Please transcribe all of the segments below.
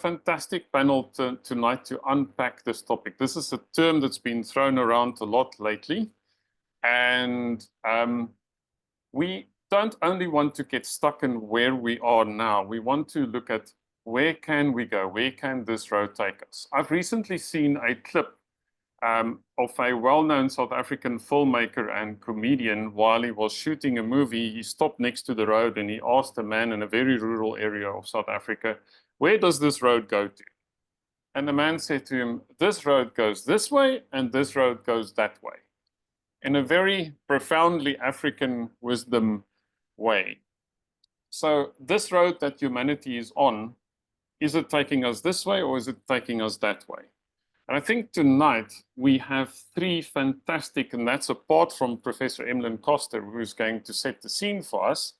fantastic panel tonight to unpack this topic. This is a term that's been thrown around a lot lately. And we don't only want to get stuck in where we are now. We want to look at where can we go? Where can this road take us? I've recently seen a clip of a well-known South African filmmaker and comedian. While he was shooting a movie, he stopped next to the road and he asked a man in a very rural area of South Africa, "Where does this road go to?" And the man said to him, "This road goes this way and this road goes that way," in a very profoundly African wisdom way. So this road that humanity is on, is it taking us this way or is it taking us that way? And I think tonight we have three fantastic, and that's apart from Professor Emlyn Koster, who's going to set the scene for us.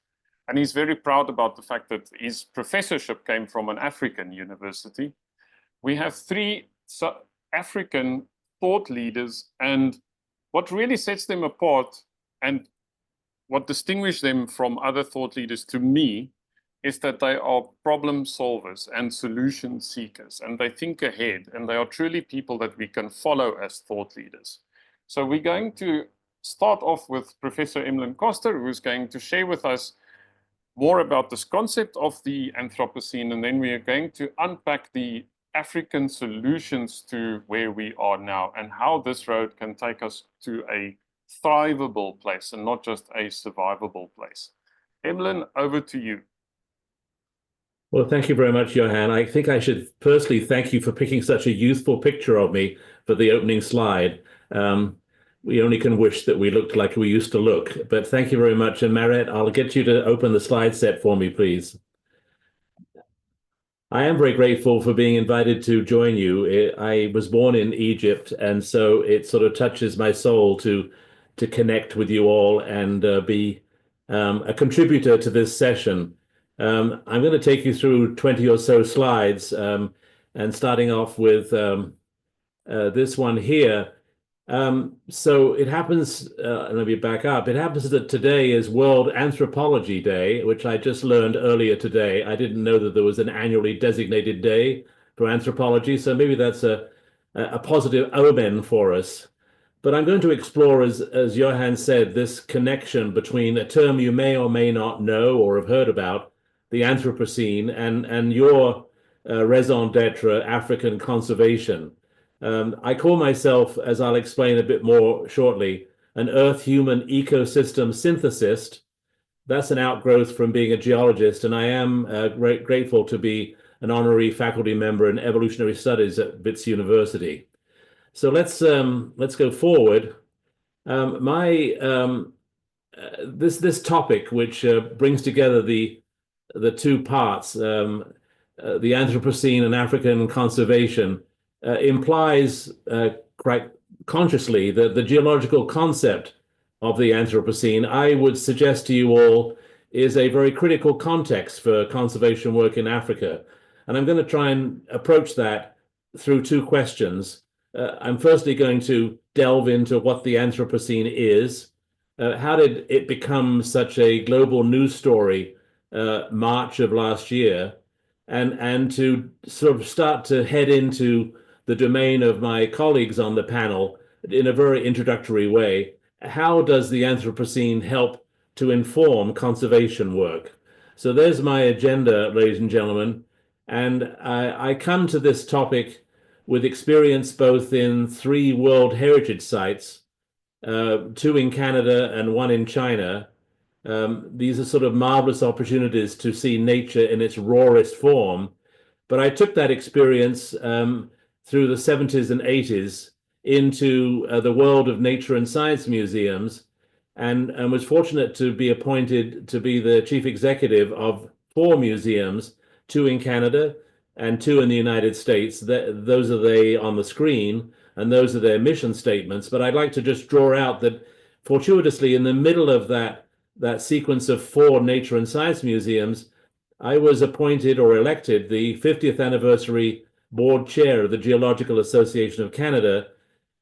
And he's very proud about the fact that his professorship came from an African university. We have three African thought leaders, and what really sets them apart and what distinguishes them from other thought leaders to me is that they are problem solvers and solution seekers, and they think ahead, and they are truly people that we can follow as thought leaders. So we're going to start off with Professor Emlyn Koster, who's going to share with us more about this concept of the Anthropocene, and then we are going to unpack the African solutions to where we are now and how this road can take us to a thrivable place and not just a survivable place. Emlyn, over to you. Well, thank you very much, Johan. I think I should personally thank you for picking such a youthful picture of me for the opening slide. We only can wish that we looked like we used to look, but thank you very much. And Marit, I'll get you to open the slide set for me, please. I am very grateful for being invited to join you. I was born in Egypt, and so it sort of touches my soul to connect with you all and be a contributor to this session. I'm going to take you through 20 or so slides, and starting off with this one here. So it happens, let me back up. It happens that today is World Anthropology Day, which I just learned earlier today. I didn't know that there was an annually designated day for anthropology, so maybe that's a positive omen for us. But I'm going to explore, as Johan said, this connection between a term you may or may not know or have heard about, the Anthropocene, and your raison d'etre, African conservation. I call myself, as I'll explain a bit more shortly, an Earth-human ecosystem synthesist. That's an outgrowth from being a geologist, and I am grateful to be an honorary faculty member in evolutionary studies at Wits University. So let's go forward. This topic, which brings together the two parts, the Anthropocene and African conservation, implies quite consciously that the geological concept of the Anthropocene, I would suggest to you all, is a very critical context for conservation work in Africa. And I'm going to try and approach that through two questions. I'm firstly going to delve into what the Anthropocene is. How did it become such a global news story March of last year? And to sort of start to head into the domain of my colleagues on the panel in a very introductory way. How does the Anthropocene help to inform conservation work? So there's my agenda, ladies and gentlemen. And I come to this topic with experience both in 3 World Heritage Sites, 2 in Canada and 1 in China. These are sort of marvelous opportunities to see nature in its rawest form. But I took that experience through the 70s and 80s into the world of nature and science museums, and was fortunate to be appointed to be the chief executive of 4 museums, 2 in Canada and 2 in the United States. Those are they on the screen, and those are their mission statements. But I'd like to just draw out that fortuitously in the middle of that sequence of 4 nature and science museums, I was appointed or elected the 50th anniversary board chair of the Geological Association of Canada.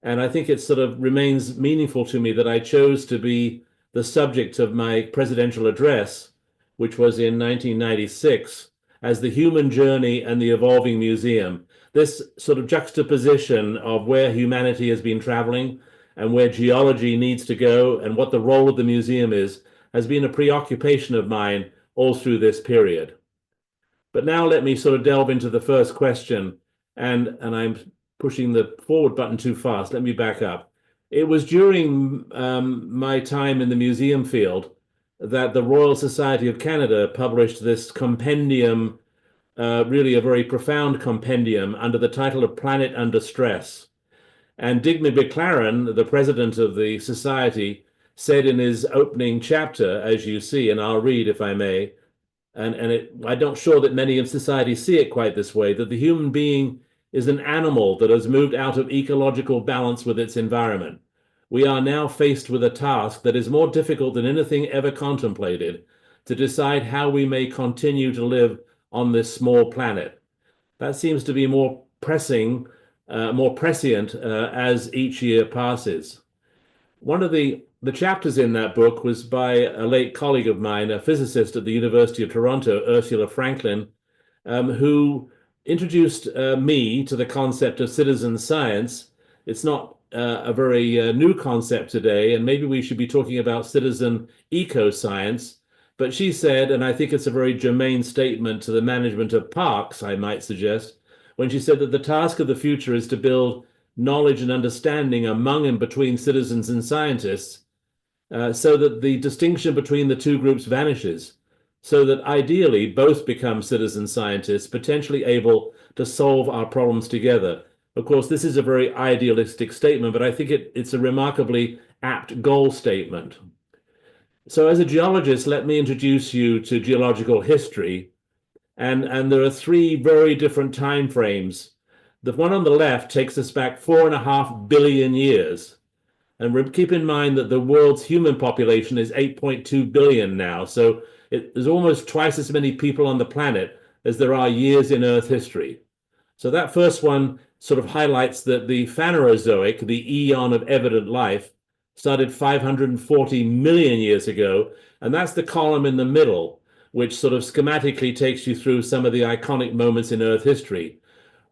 And I think it sort of remains meaningful to me that I chose to be the subject of my presidential address, which was in 1996, as the human journey and the evolving museum. This sort of juxtaposition of where humanity has been traveling and where geology needs to go and what the role of the museum is has been a preoccupation of mine all through this period. But now let me sort of delve into the first question, and I'm pushing the forward button too fast. Let me back up. It was during my time in the museum field that the Royal Society of Canada published this compendium, really a very profound compendium under the title of Planet Under Stress. And Digby McLaren, the president of the society, said in his opening chapter, as you see, and I'll read if I may, I'm not sure that many in society see it quite this way, that the human being is an animal that has moved out of ecological balance with its environment. We are now faced with a task that is more difficult than anything ever contemplated, to decide how we may continue to live on this small planet. That seems to be more pressing, more prescient as each year passes. One of the chapters in that book was by a late colleague of mine, a physicist at the University of Toronto, Ursula Franklin, who introduced me to the concept of citizen science. It's not a very new concept today, and maybe we should be talking about citizen eco-science. But she said, and I think it's a very germane statement to the management of parks, I might suggest, when she said that the task of the future is to build knowledge and understanding among and between citizens and scientists, so that the distinction between the two groups vanishes, so that ideally both become citizen scientists, potentially able to solve our problems together. Of course, this is a very idealistic statement, but I think it's a remarkably apt goal statement. So as a geologist, let me introduce you to geological history. And there are three very different time frames. The one on the left takes us back 4.5 billion years. And keep in mind that the world's human population is 8.2 billion now. So there's almost twice as many people on the planet as there are years in Earth history. So that first one sort of highlights that the Phanerozoic, the eon of evident life, started 540 million years ago. And that's the column in the middle, which sort of schematically takes you through some of the iconic moments in Earth history.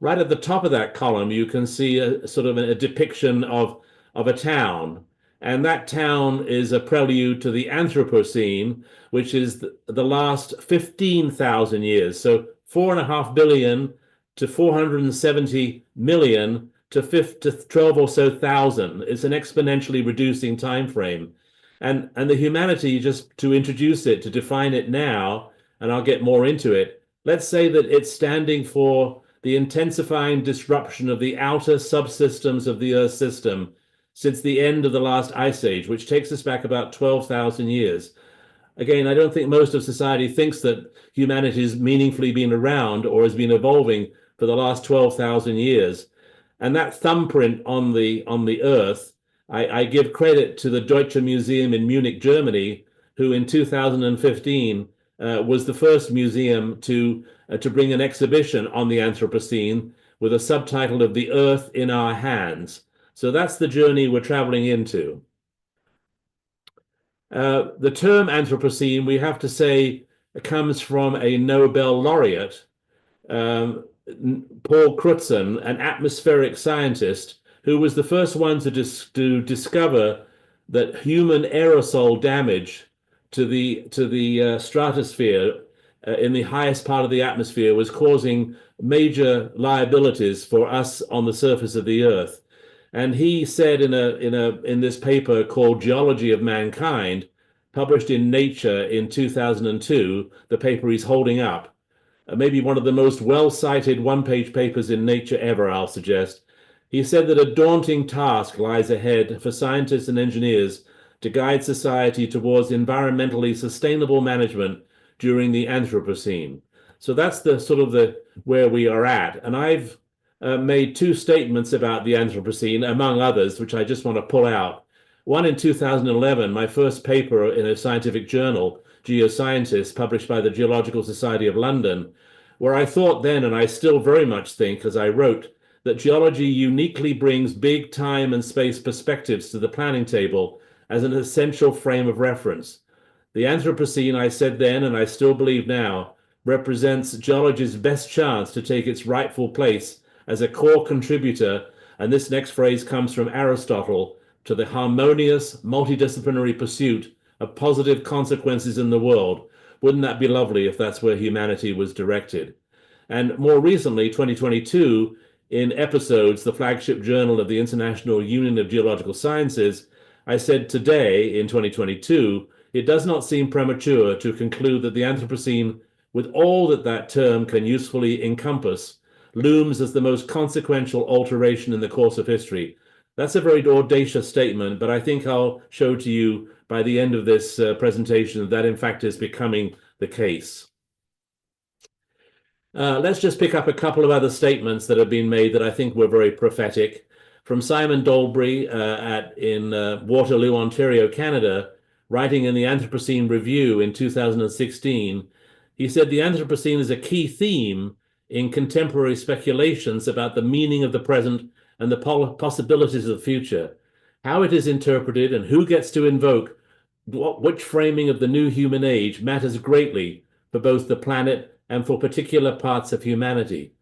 Right at the top of that column, you can see a sort of a depiction of a town. And that town is a prelude to the Anthropocene, which is the last 15,000 years. So 4.5 billion to 470 million to 12 or so thousand. It's an exponentially reducing time frame. And the humanity, just to introduce it, to define it now, and I'll get more into it, let's say that it's standing for the intensifying disruption of the outer subsystems of the Earth system since the end of the last ice age, which takes us back about 12,000 years. Again, I don't think most of society thinks that humanity has meaningfully been around or has been evolving for the last 12,000 years. And that thumbprint on the Earth, I give credit to the Deutsche Museum in Munich, Germany, who in 2015 was the first museum to bring an exhibition on the Anthropocene with a subtitle of The Earth in Our Hands. So that's the journey we're traveling into. The term Anthropocene, we have to say, comes from a Nobel laureate, Paul Crutzen, an atmospheric scientist, who was the first one to discover that human aerosol damage to the stratosphere in the highest part of the atmosphere was causing major liabilities for us on the surface of the Earth. And he said in this paper called Geology of Mankind, published in Nature in 2002, the paper he's holding up, maybe one of the most well-cited one-page papers in Nature ever, I'll suggest. He said that a daunting task lies ahead for scientists and engineers to guide society towards environmentally sustainable management during the Anthropocene. So that's the sort of where we are at. And I've made two statements about the Anthropocene, among others, which I just want to pull out. One in 2011, my first paper in a scientific journal, Geoscientist, published by the Geological Society of London, where I thought then, and I still very much think, as I wrote, that geology uniquely brings big time and space perspectives to the planning table as an essential frame of reference. The Anthropocene, I said then, and I still believe now, represents geology's best chance to take its rightful place as a core contributor, and this next phrase comes from Aristotle, to the harmonious, multidisciplinary pursuit of positive consequences in the world. Wouldn't that be lovely if that's where humanity was directed? And more recently, 2022, in Episodes, the flagship journal of the International Union of Geological Sciences, I said today, in 2022, it does not seem premature to conclude that the Anthropocene, with all that that term can usefully encompass, looms as the most consequential alteration in the course of history. That's a very audacious statement, but I think I'll show to you by the end of this presentation that in fact is becoming the case. Let's just pick up a couple of other statements that have been made that I think were very prophetic. From Simon Dolbery in Waterloo, Ontario, Canada, writing in the Anthropocene Review in 2016, he said the Anthropocene is a key theme in contemporary speculations about the meaning of the present and the possibilities of the future. How it is interpreted and who gets to invoke which framing of the new human age matters greatly for both the planet and for particular parts of humanity.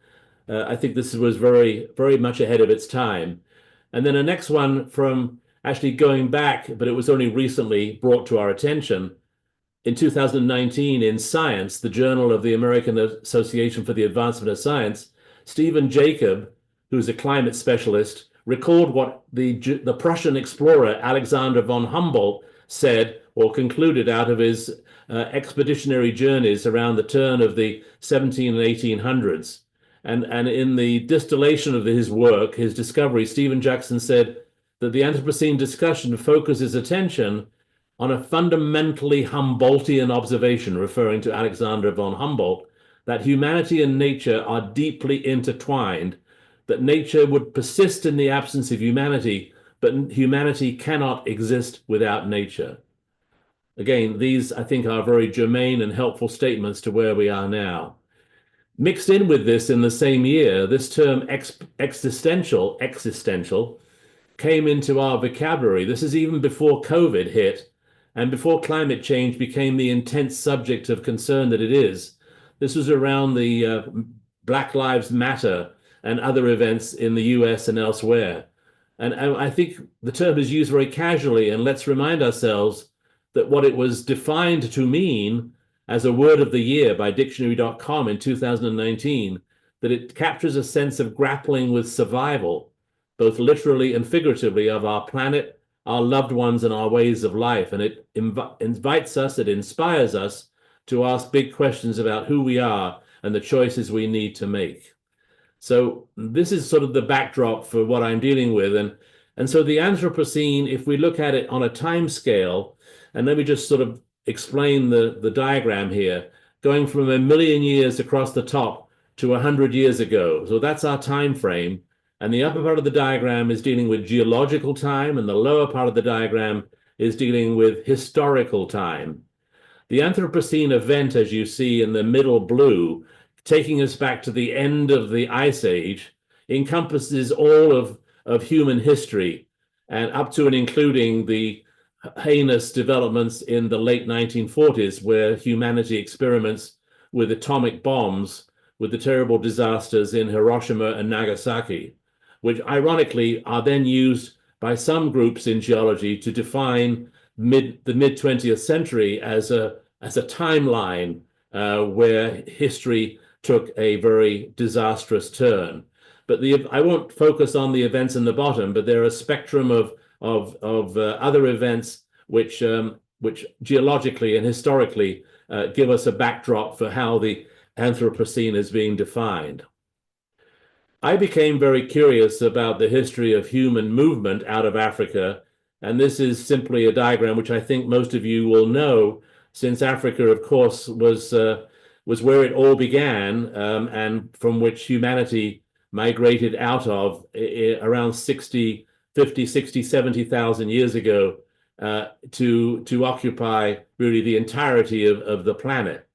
I think this was very, very much ahead of its time. And then the next one from actually going back, but it was only recently brought to our attention. In 2019, in Science, the Journal of the American Association for the Advancement of Science, Stephen Jacob, who's a climate specialist, recalled what the Prussian explorer Alexander von Humboldt said or concluded out of his expeditionary journeys around the turn of the 17 and 1800s. And in the distillation of his work, his discovery, Stephen Jackson said that the Anthropocene discussion focuses attention on a fundamentally Humboldtian observation, referring to Alexander von Humboldt, that humanity and nature are deeply intertwined, that nature would persist in the absence of humanity, but humanity cannot exist without nature. Again, these, I think, are very germane and helpful statements to where we are now. Mixed in with this in the same year, this term existential came into our vocabulary. This is even before COVID hit and before climate change became the intense subject of concern that it is. This was around the Black Lives Matter and other events in the US and elsewhere. And I think the term is used very casually, and let's remind ourselves that what it was defined to mean as a word of the year by dictionary.com in 2019, that it captures a sense of grappling with survival, both literally and figuratively, of our planet, our loved ones, and our ways of life. And it invites us, it inspires us to ask big questions about who we are and the choices we need to make. So this is sort of the backdrop for what I'm dealing with. And so the Anthropocene, if we look at it on a time scale, and let me just sort of explain the diagram here, going from 1 million years across the top to 100 years ago. So that's our time frame. And the upper part of the diagram is dealing with geological time, and the lower part of the diagram is dealing with historical time. The Anthropocene event, as you see in the middle blue, taking us back to the end of the Ice Age, encompasses all of human history, and up to and including the heinous developments in the late 1940s, where humanity experiments with atomic bombs, with the terrible disasters in Hiroshima and Nagasaki, which ironically are then used by some groups in geology to define the mid-20th century as a timeline where history took a very disastrous turn. But I won't focus on the events in the bottom, but there are a spectrum of other events which geologically and historically give us a backdrop for how the Anthropocene is being defined. I became very curious about the history of human movement out of Africa, and this is simply a diagram which I think most of you will know, since Africa, of course, was where it all began, and from which humanity migrated out of around 50, 60, 70,000 years ago to occupy really the entirety of the planet.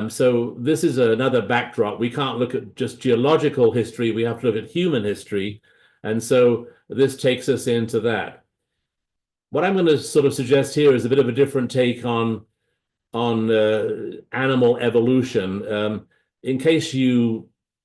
So this is another backdrop. We can't look at just geological history, we have to look at human history. And so this takes us into that. What I'm going to sort of suggest here is a bit of a different take on animal evolution. In case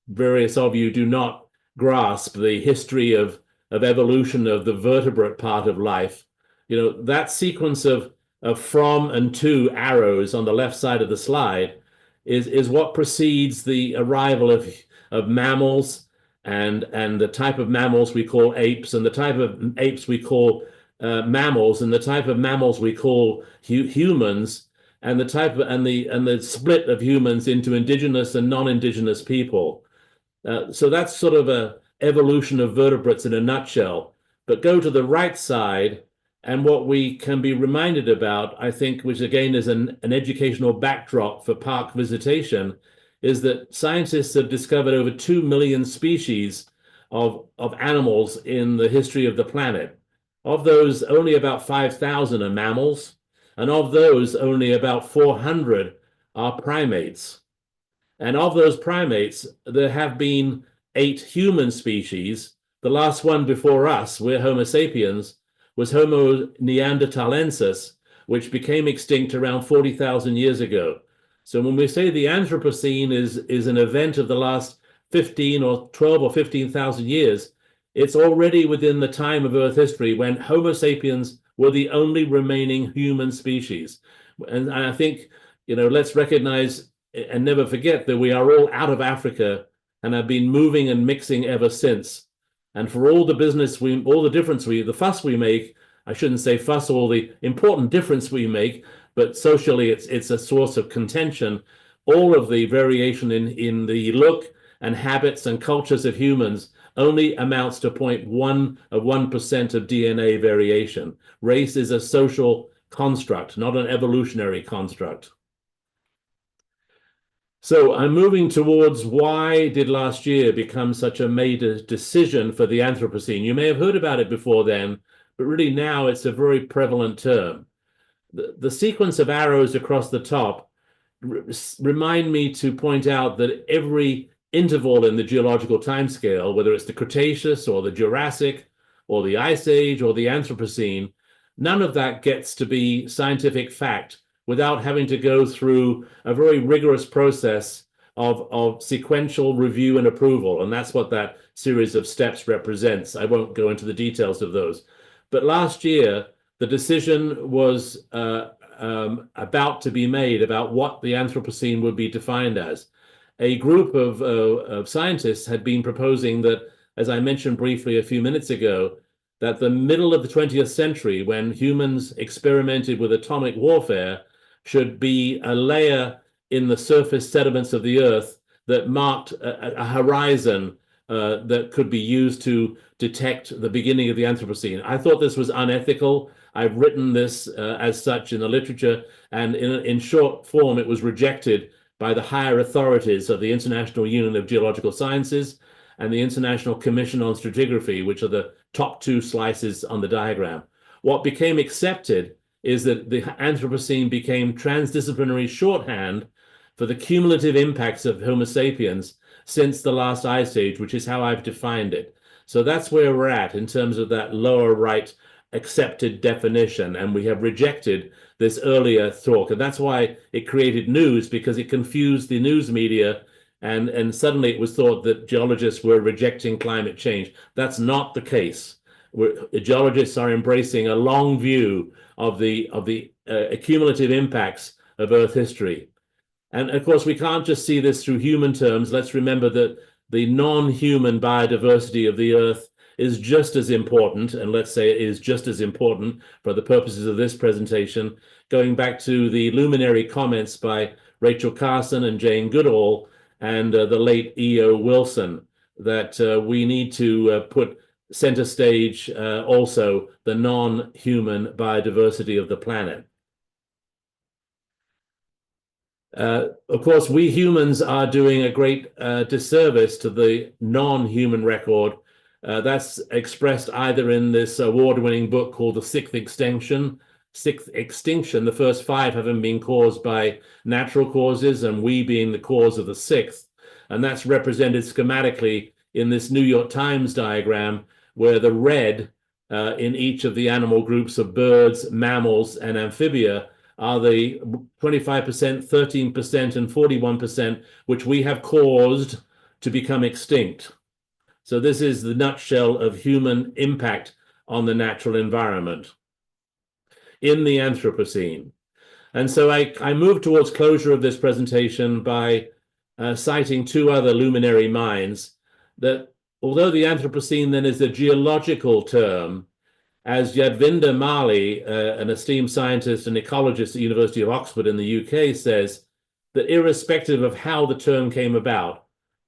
various of you do not grasp the history of evolution of the vertebrate part of life, that sequence of from and to arrows on the left side of the slide is what precedes the arrival of mammals and the type of mammals we call apes, and the type of apes we call mammals, and the type of mammals we call humans, and the split of humans into indigenous and non-indigenous people. So that's sort of a evolution of vertebrates in a nutshell. But go to the right side, and what we can be reminded about, I think, which again is an educational backdrop for park visitation, is that scientists have discovered over 2 million species of animals in the history of the planet. Of those, only about 5,000 are mammals, and of those, only about 400 are primates. And of those primates, there have been 8 human species. The last one before us, we're Homo sapiens, was Homo neanderthalensis, which became extinct around 40,000 years ago. So when we say the Anthropocene is an event of the last 15 or 12 or 15,000 years, it's already within the time of Earth history when Homo sapiens were the only remaining human species. And I think, let's recognize and never forget that we are all out of Africa and have been moving and mixing ever since. And for all the the fuss we make, I shouldn't say fuss, all the important difference we make, but socially it's a source of contention. All of the variation in the look and habits and cultures of humans only amounts to 0.1% of DNA variation. Race is a social construct, not an evolutionary construct. So I'm moving towards why did last year become such a major decision for the Anthropocene? You may have heard about it before then, but really now it's a very prevalent term. The sequence of arrows across the top remind me to point out that every interval in the geological timescale, whether it's the Cretaceous or the Jurassic or the Ice Age or the Anthropocene, none of that gets to be scientific fact without having to go through a very rigorous process of sequential review and approval. And that's what that series of steps represents. I won't go into the details of those. But last year, the decision was about to be made about what the Anthropocene would be defined as. A group of scientists had been proposing that, as I mentioned briefly a few minutes ago, that the middle of the 20th century, when humans experimented with atomic warfare, should be a layer in the surface sediments of the Earth that marked a horizon that could be used to detect the beginning of the Anthropocene. I thought this was unethical. I've written this as such in the literature, and in short form, it was rejected by the higher authorities of the International Union of Geological Sciences and the International Commission on Stratigraphy, which are the top 2 slices on the diagram. What became accepted is that the Anthropocene became transdisciplinary shorthand for the cumulative impacts of Homo sapiens since the last ice age, which is how I've defined it. So that's where we're at in terms of that lower right accepted definition, and we have rejected this earlier talk. And that's why it created news, because it confused the news media, and suddenly it was thought that geologists were rejecting climate change. That's not the case. Geologists are embracing a long view of the accumulative impacts of Earth history. And of course, we can't just see this through human terms. Let's remember that the non-human biodiversity of the Earth is just as important, and let's say it is just as important for the purposes of this presentation, going back to the luminary comments by Rachel Carson and Jane Goodall and the late E.O. Wilson, that we need to put center stage also the non-human biodiversity of the planet. Of course, we humans are doing a great disservice to the non-human record. That's expressed either in this award-winning book called The Sixth Extinction. The first 5 having been caused by natural causes, and we being the cause of the 6th. And that's represented schematically in this New York Times diagram, where the red in each of the animal groups of birds, mammals, and amphibia are the 25%, 13%, and 41%, which we have caused to become extinct. So this is the nutshell of human impact on the natural environment in the Anthropocene. And so I move towards closure of this presentation by citing two other luminary minds, that although the Anthropocene then is a geological term, as Yadvinder Mali, an esteemed scientist and ecologist at the University of Oxford in the UK, says, that irrespective of how the term came about,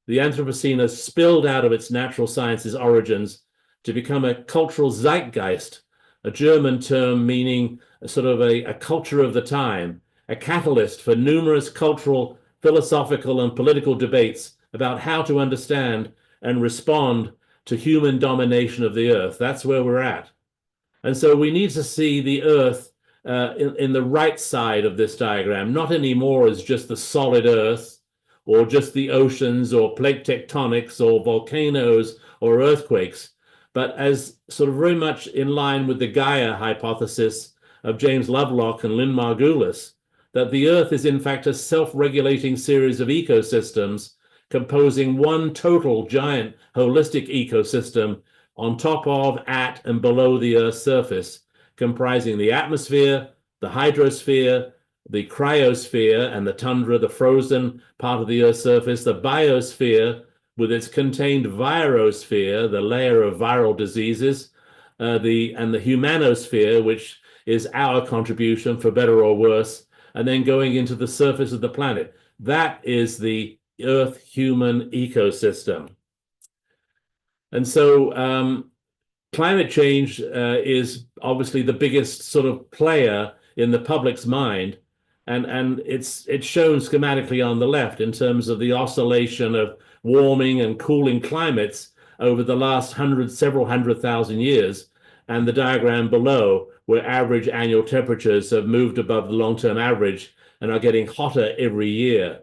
the Anthropocene has spilled out of its natural sciences origins to become a cultural zeitgeist, a German term meaning sort of a culture of the time, a catalyst for numerous cultural, philosophical, and political debates about how to understand and respond to human domination of the earth. That's where we're at. And so we need to see the earth in the right side of this diagram, not anymore as just the solid earth, or just the oceans, or plate tectonics, or volcanoes, or earthquakes, but as sort of very much in line with the Gaia hypothesis of James Lovelock and Lynn Margulis, that the Earth is in fact a self-regulating series of ecosystems composing one total giant holistic ecosystem on top of, at, and below the Earth's surface, comprising the atmosphere, the hydrosphere, the cryosphere and the tundra, the frozen part of the Earth's surface, the biosphere with its contained virosphere, the layer of viral diseases, and the humanosphere, which is our contribution for better or worse, and then going into the surface of the planet. That is the Earth-human ecosystem. And so climate change is obviously the biggest sort of player in the public's mind. And it's shown schematically on the left in terms of the oscillation of warming and cooling climates over the last several hundred thousand years, and the diagram below, where average annual temperatures have moved above the long-term average and are getting hotter every year.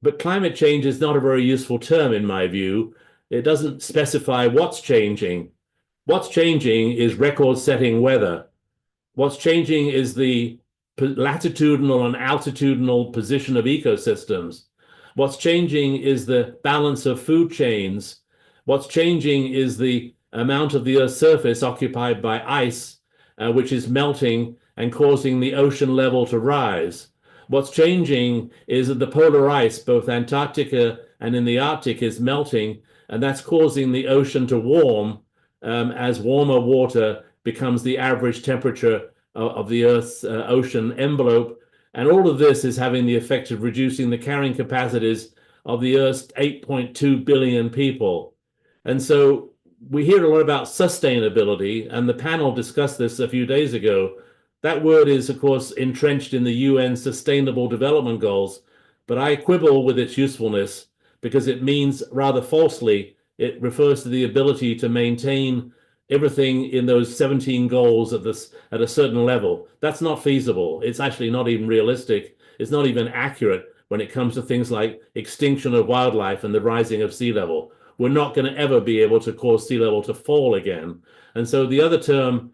But climate change is not a very useful term in my view. It doesn't specify what's changing. What's changing is record-setting weather. What's changing is the latitudinal and altitudinal position of ecosystems. What's changing is the balance of food chains. What's changing is the amount of the Earth's surface occupied by ice, which is melting and causing the ocean level to rise. What's changing is that the polar ice, both Antarctica and in the Arctic, is melting, and that's causing the ocean to warm as warmer water becomes the average temperature of the Earth's ocean envelope. And all of this is having the effect of reducing the carrying capacities of the Earth's 8.2 billion people. And so we hear a lot about sustainability, and the panel discussed this a few days ago. That word is, of course, entrenched in the UN Sustainable Development Goals, but I quibble with its usefulness because it means, rather falsely, it refers to the ability to maintain everything in those 17 goals at a certain level. That's not feasible. It's actually not even realistic. It's not even accurate when it comes to things like extinction of wildlife and the rising of sea level. We're not going to ever be able to cause sea level to fall again. And so the other term,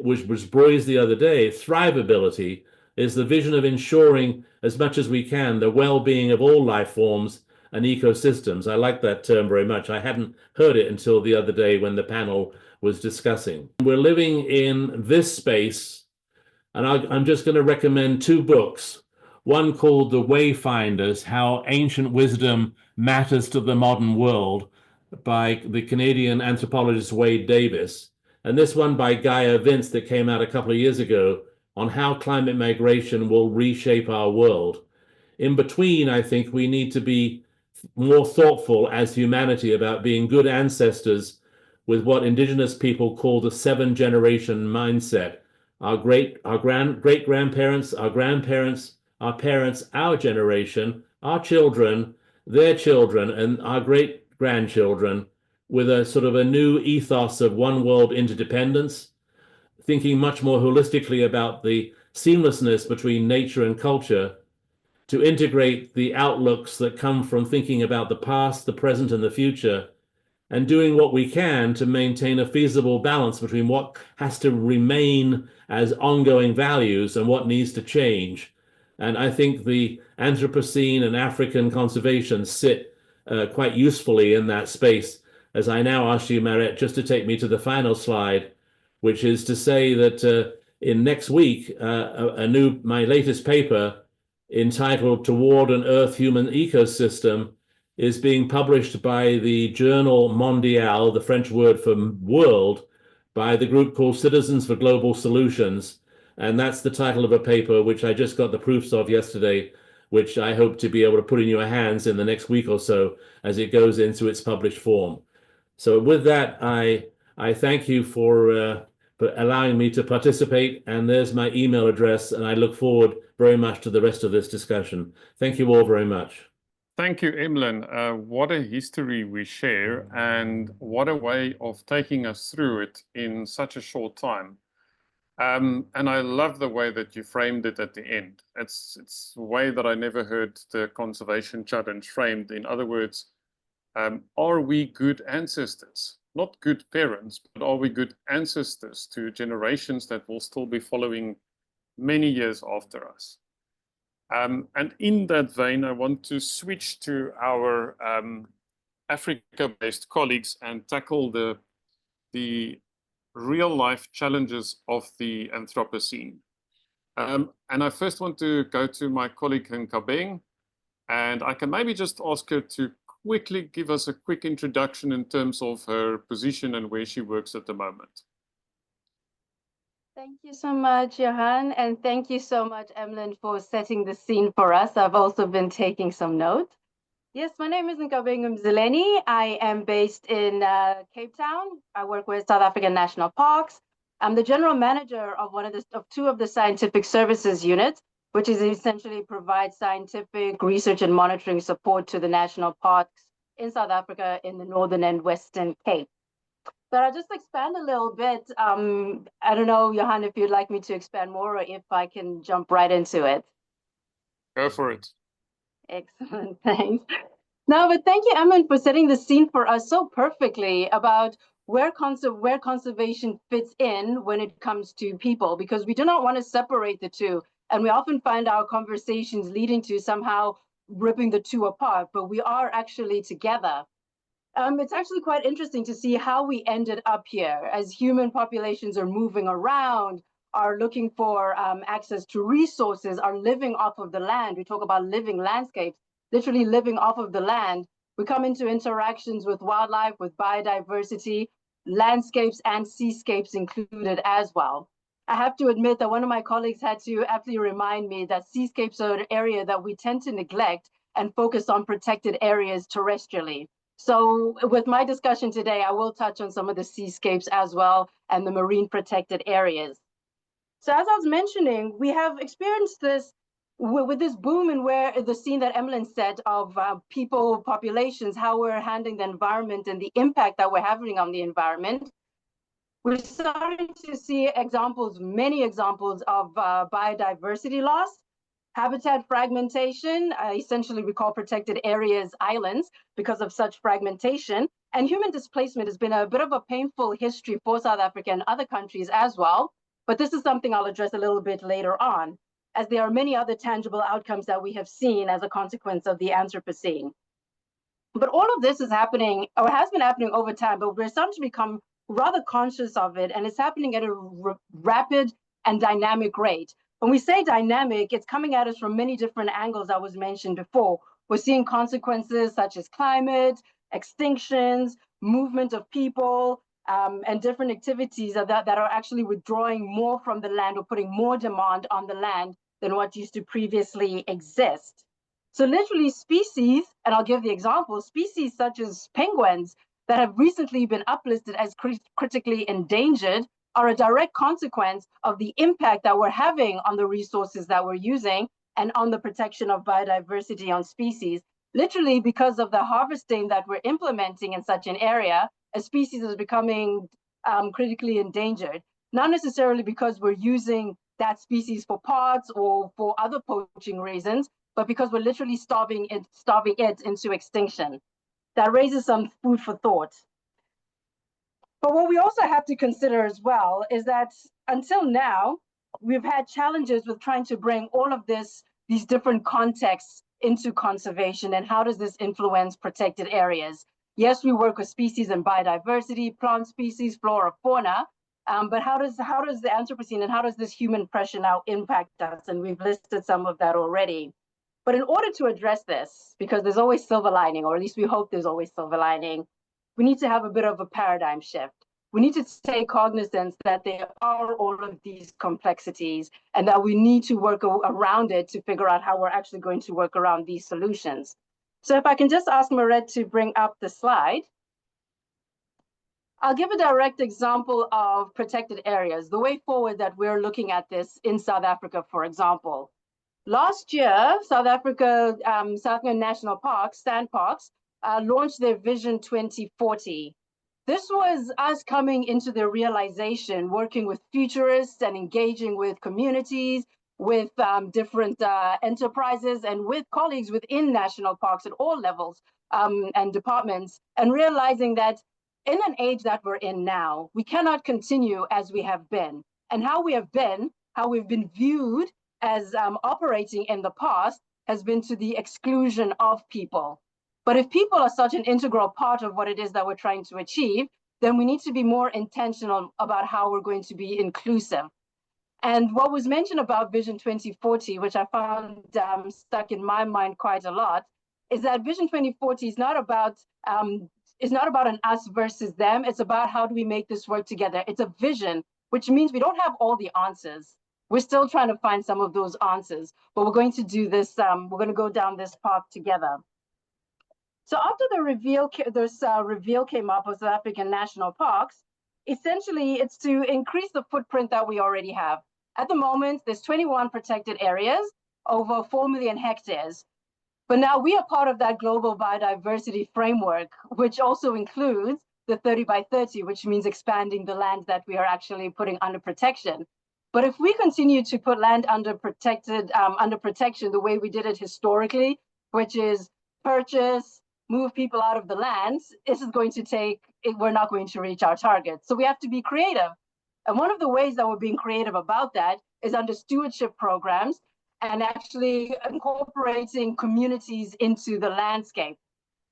which was bruised the other day, thrivability, is the vision of ensuring as much as we can the well-being of all life forms and ecosystems. I like that term very much. I hadn't heard it until the other day when the panel was discussing. We're living in this space, and I'm just going to recommend two books. One called The Wayfinders, How Ancient Wisdom Matters to the Modern World, by the Canadian anthropologist Wade Davis, and this one by Gaia Vince that came out a couple of years ago on how climate migration will reshape our world. In between, I think we need to be more thoughtful as humanity about being good ancestors with what indigenous people call the 7-generation mindset. Our great-grandparents, our grandparents, our parents, our generation, our children, their children, and our great-grandchildren, with a sort of a new ethos of one world interdependence, thinking much more holistically about the seamlessness between nature and culture, to integrate the outlooks that come from thinking about the past, the present, and the future, and doing what we can to maintain a feasible balance between what has to remain as ongoing values and what needs to change. And I think the Anthropocene and African conservation sit quite usefully in that space. As I now ask you, Maret, just to take me to the final slide, which is to say that in next week, my latest paper entitled Toward an Earth Human Ecosystem is being published by the journal Mondial, the French word for world, by the group called Citizens for Global Solutions. And that's the title of a paper which I just got the proofs of yesterday, which I hope to be able to put in your hands in the next week or so as it goes into its published form. So with that, I thank you for allowing me to participate. And there's my email address, and I look forward very much to the rest of this discussion. Thank you all very much. Thank you, Emlyn. What a history we share, and what a way of taking us through it in such a short time. And I love the way that you framed it at the end. It's a way that I never heard the conservation challenge framed. In other words, are we good ancestors? Not good parents, but are we good ancestors to generations that will still be following many years after us? And in that vein, I want to switch to our Africa-based colleagues and tackle the real-life challenges of the Anthropocene. And I first want to go to my colleague Nkabeng, and I can maybe just ask her to quickly give us a quick introduction in terms of her position and where she works at the moment. Thank you so much, Johan, and thank you so much, Emlyn, for setting the scene for us. I've also been taking some notes. Yes, my name is Nkabeng Mzileni. I am based in Cape Town. I work with South African National Parks. I'm the general manager of two of the scientific services units, which is essentially provides scientific research and monitoring support to the national parks in South Africa in the Northern and Western Cape. But I'll just expand a little bit. I don't know, Johan, if you'd like me to expand more or if I can jump right into it. Go for it. Excellent, thanks. No, but thank you, Emlyn, for setting the scene for us so perfectly about where conservation fits in when it comes to people, because we do not want to separate the two. And we often find our conversations leading to somehow ripping the two apart, but we are actually together. It's actually quite interesting to see how we ended up here as human populations are moving around, are looking for access to resources, are living off of the land. We talk about living landscapes, literally living off of the land. We come into interactions with wildlife, with biodiversity, landscapes and seascapes included as well. I have to admit that one of my colleagues had to aptly remind me that seascapes are an area that we tend to neglect and focus on protected areas terrestrially. So with my discussion today, I will touch on some of the seascapes as well and the marine protected areas. So as I was mentioning, we have experienced this with this boom in where the scene that Emlyn said of people, populations, how we're handling the environment and the impact that we're having on the environment. We're starting to see examples, many examples of biodiversity loss, habitat fragmentation, essentially we call protected areas islands because of such fragmentation. And human displacement has been a bit of a painful history for South Africa and other countries as well. But this is something I'll address a little bit later on, as there are many other tangible outcomes that we have seen as a consequence of the Anthropocene. But all of this is happening, or has been happening over time, but we're starting to become rather conscious of it, and it's happening at a rapid and dynamic rate. When we say dynamic, it's coming at us from many different angles that was mentioned before. We're seeing consequences such as climate, extinctions, movement of people, and different activities that are actually withdrawing more from the land or putting more demand on the land than what used to previously exist. So literally species, and I'll give the example, species such as penguins that have recently been uplisted as critically endangered are a direct consequence of the impact that we're having on the resources that we're using and on the protection of biodiversity on species. Literally, because of the harvesting that we're implementing in such an area, a species is becoming critically endangered, not necessarily because we're using that species for parts or for other poaching reasons, but because we're literally starving it into extinction. That raises some food for thought. But what we also have to consider as well is that until now, we've had challenges with trying to bring all of these different contexts into conservation, and how does this influence protected areas? Yes, we work with species and biodiversity, plant species, flora, fauna, but how does the Anthropocene and how does this human pressure now impact us? And we've listed some of that already. But in order to address this, because there's always silver lining, or at least we hope there's always silver lining, we need to have a bit of a paradigm shift. We need to take cognizance that there are all of these complexities and that we need to work around it to figure out how we're actually going to work around these solutions. So if I can just ask Maret to bring up the slide. I'll give a direct example of protected areas, the way forward that we're looking at this in South Africa, for example. Last year, South Africa, South African National Parks, SANParks, launched their Vision 2040. This was us coming into the realization, working with futurists and engaging with communities, with different enterprises and with colleagues within national parks at all levels and departments, and realizing that in an age that we're in now, we cannot continue as we have been. And how we've been viewed as operating in the past has been to the exclusion of people. But if people are such an integral part of what it is that we're trying to achieve, then we need to be more intentional about how we're going to be inclusive. And what was mentioned about Vision 2040, which I found stuck in my mind quite a lot, is that Vision 2040 is not about an us versus them. It's about how do we make this work together. It's a vision, which means we don't have all the answers. We're still trying to find some of those answers, but we're going to do this. We're going to go down this path together. So after the reveal came up of South African national parks, essentially it's to increase the footprint that we already have. At the moment, there's 21 protected areas, over 4 million hectares. But now we are part of that global biodiversity framework, which also includes the 30 by 30, which means expanding the land that we are actually putting under protection. But if we continue to put land under protection the way we did it historically, which is purchase, move people out of the lands, we're not going to reach our target. So we have to be creative. And one of the ways that we're being creative about that is under stewardship programs and actually incorporating communities into the landscape.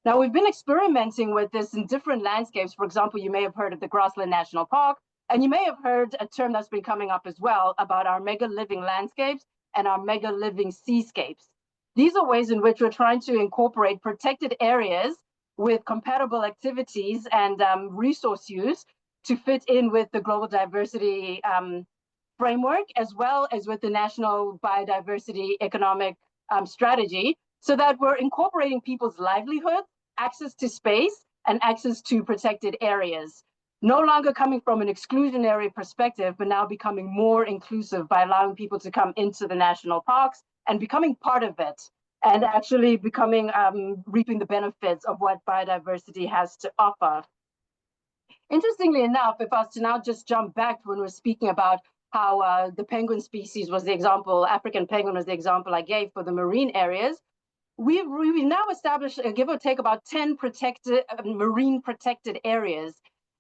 Now, we've been experimenting with this in different landscapes. For example, you may have heard of the Grassland National Park, and you may have heard a term that's been coming up as well about our mega living landscapes and our mega living seascapes. These are ways in which we're trying to incorporate protected areas with compatible activities and resource use to fit in with the global diversity framework, as well as with the national biodiversity economic strategy, so that we're incorporating people's livelihood, access to space, and access to protected areas. No longer coming from an exclusionary perspective, but now becoming more inclusive by allowing people to come into the national parks and becoming part of it, and actually becoming reaping the benefits of what biodiversity has to offer. Interestingly enough, if I was to now just jump back when we're speaking about how the penguin species was the example, African penguin was the example I gave for the marine areas, we've now established, give or take, about 10 marine protected areas.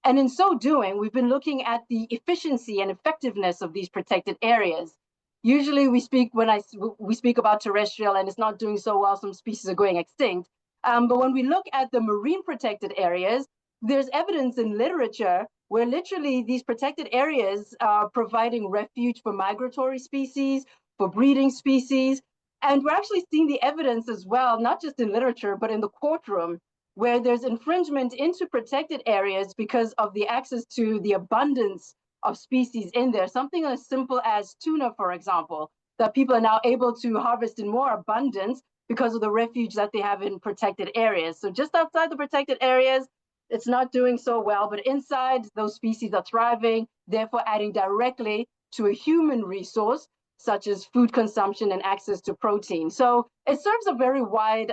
And in so doing, we've been looking at the efficiency and effectiveness of these protected areas. Usually we speak about terrestrial and it's not doing so well, some species are going extinct. But when we look at the marine protected areas, there's evidence in literature where literally these protected areas are providing refuge for migratory species, for breeding species. And we're actually seeing the evidence as well, not just in literature, but in the courtroom, where there's infringement into protected areas because of the access to the abundance of species in there. Something as simple as tuna, for example, that people are now able to harvest in more abundance because of the refuge that they have in protected areas. So just outside the protected areas, it's not doing so well, but inside, those species are thriving, therefore adding directly to a human resource, such as food consumption and access to protein. So it serves a very wide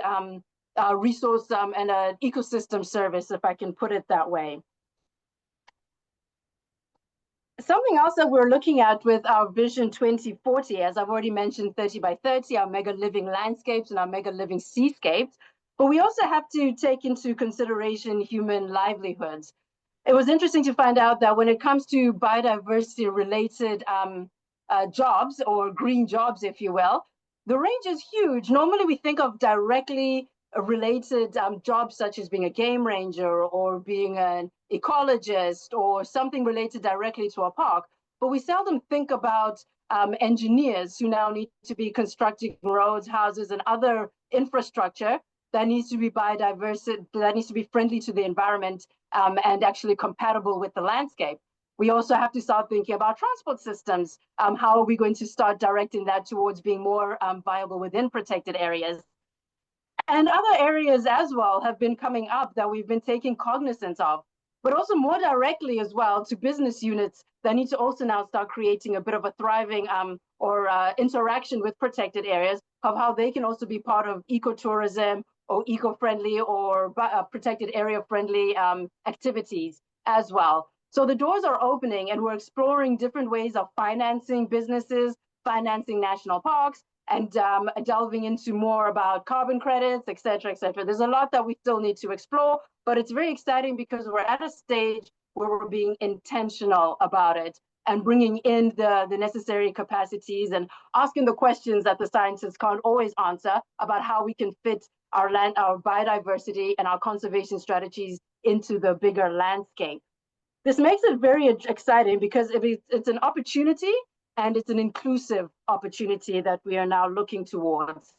resource and an ecosystem service, if I can put it that way. Something else that we're looking at with our Vision 2040, as I've already mentioned, 30 by 30, our mega living landscapes and our mega living seascapes, but we also have to take into consideration human livelihoods. it was interesting to find out that when it comes to biodiversity related jobs, or green jobs, if you will, the range is huge. Normally we think of directly related jobs such as being a game ranger or being an ecologist or something related directly to a park, but we seldom think about engineers who now need to be constructing roads, houses, and other infrastructure that needs to be biodiversity, that needs to be friendly to the environment, and actually compatible with the landscape. We also have to start thinking about transport systems. How are we going to start directing that towards being more viable within protected areas? And other areas as well have been coming up that we've been taking cognizance of, but also more directly as well to business units that need to also now start creating a bit of a thriving interaction with protected areas, of how they can also be part of ecotourism or eco-friendly or protected area friendly activities as well. So the doors are opening, and we're exploring different ways of financing businesses, financing national parks, and delving into more about carbon credits, et cetera, et cetera. There's a lot that we still need to explore, but it's very exciting because we're at a stage where we're being intentional about it and bringing in the necessary capacities and asking the questions that the scientists can't always answer about how we can fit our land, our biodiversity, and our conservation strategies into the bigger landscape. This makes it very exciting because it's an opportunity, and it's an inclusive opportunity that we are now looking towards.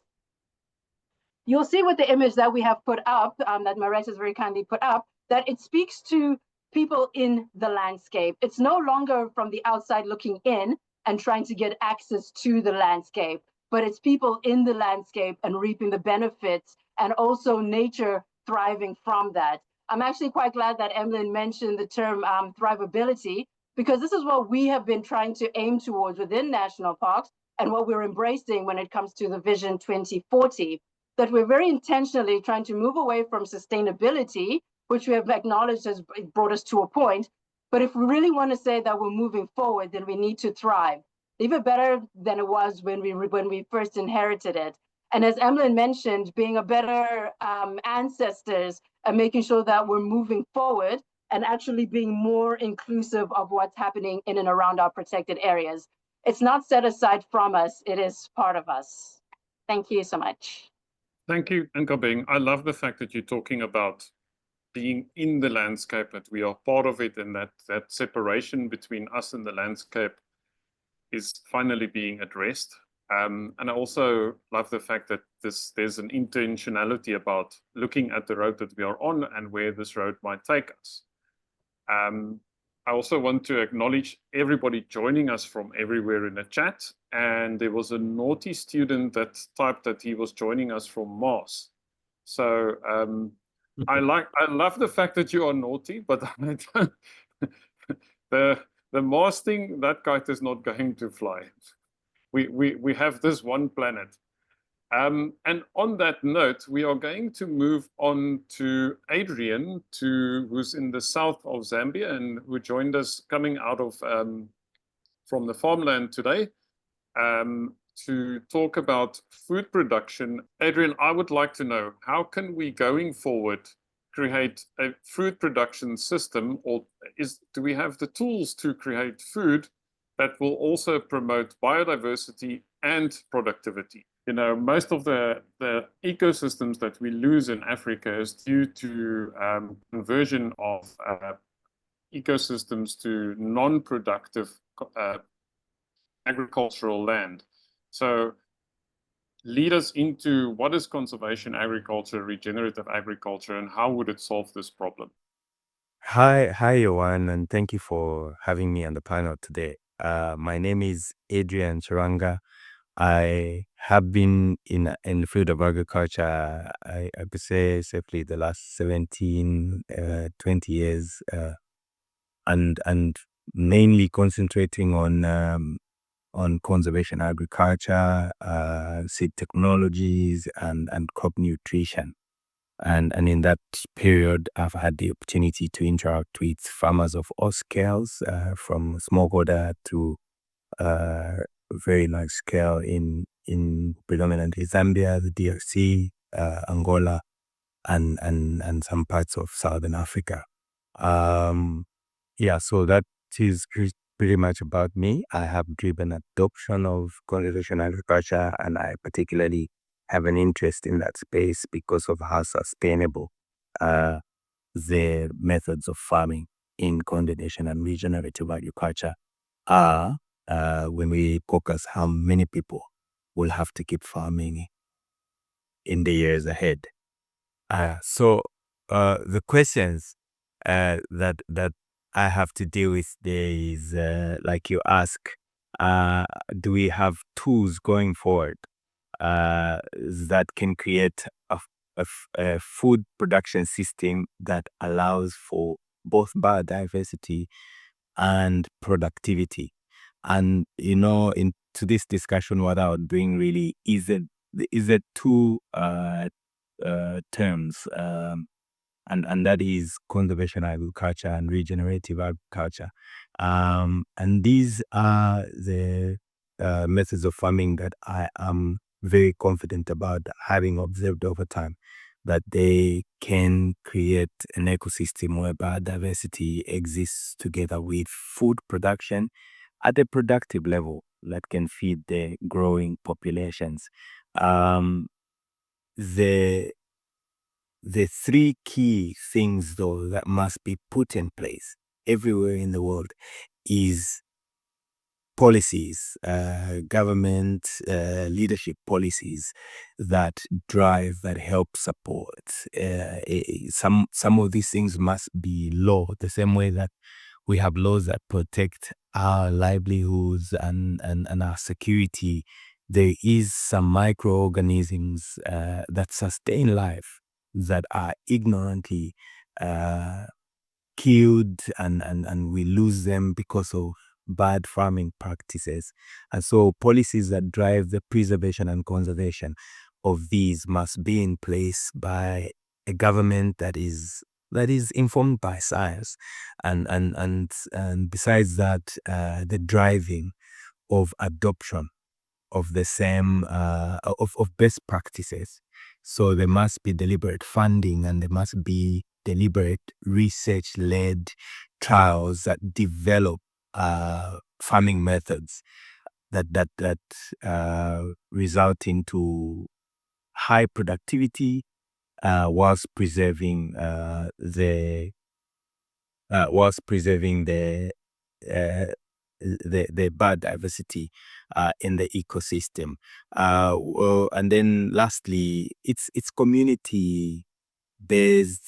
You'll see with the image that we have put up, that Marette has very kindly put up, that it speaks to people in the landscape. It's no longer from the outside looking in and trying to get access to the landscape, but it's people in the landscape and reaping the benefits, and also nature thriving from that. I'm actually quite glad that Emlyn mentioned the term thrivability, because this is what we have been trying to aim towards within national parks, and what we're embracing when it comes to the Vision 2040, that we're very intentionally trying to move away from sustainability, which we have acknowledged has brought us to a point. But if we really want to say that we're moving forward, then we need to thrive, even better than it was when we first inherited it. And as Emlyn mentioned, being a better ancestors and making sure that we're moving forward and actually being more inclusive of what's happening in and around our protected areas. It's not set aside from us, it is part of us. Thank you so much. Thank you, Nkabeng. I love the fact that you're talking about being in the landscape, that we are part of it, and that separation between us and the landscape is finally being addressed. And I also love the fact that there's an intentionality about looking at the road that we are on and where this road might take us. I also want to acknowledge everybody joining us from everywhere in the chat. And there was a naughty student that typed that he was joining us from Mars. So I love the fact that you are naughty, but the Mars thing, that kite is not going to fly. We have this one planet. And on that note, we are going to move on to Adrian, who's in the south of Zambia and who joined us coming out of from the farmland today, to talk about food production. Adrian, I would like to know, how can we going forward create a food production system, or do we have the tools to create food that will also promote biodiversity and productivity? You know, most of the ecosystems that we lose in Africa is due to conversion of ecosystems to non-productive agricultural land. So lead us into what is conservation agriculture, regenerative agriculture, and how would it solve this problem? Hi, Yohan, and thank you for having me on the panel today. My name is Adrian Charanga. I have been in the field of agriculture, I could say safely the last 17, 20 years, and mainly concentrating on conservation agriculture, seed technologies, and crop nutrition. And in that period, I've had the opportunity to interact with farmers of all scales, from smallholder to very large scale in predominantly Zambia, the DRC, Angola, and some parts of Southern Africa. Yeah, so that is pretty much about me. I have driven adoption of conservation agriculture, and I particularly have an interest in that space because of how sustainable the methods of farming in conservation and regenerative agriculture are when we focus how many people will have to keep farming in the years ahead. So the questions that I have to deal with there is like you ask, do we have tools going forward that can create a food production system that allows for both biodiversity and productivity? And into this discussion, what I would bring really is it two terms, and that is conservation agriculture and regenerative agriculture. And these are the methods of farming that I am very confident about, having observed over time that they can create an ecosystem where biodiversity exists together with food production at a productive level that can feed the growing populations. The three key things, though, that must be put in place everywhere in the world is policies, government leadership policies that drive, that help support. Some of these things must be law, the same way that we have laws that protect our livelihoods and our security. There is some microorganisms that sustain life that are ignorantly killed, and we lose them because of bad farming practices. And so policies that drive the preservation and conservation of these must be in place by a government that is informed by science, and besides that, the driving of adoption of the same of best practices. So there must be deliberate funding, and there must be deliberate research-led trials that develop farming methods that result into high productivity whilst preserving the biodiversity in the ecosystem. And then lastly, it's community based,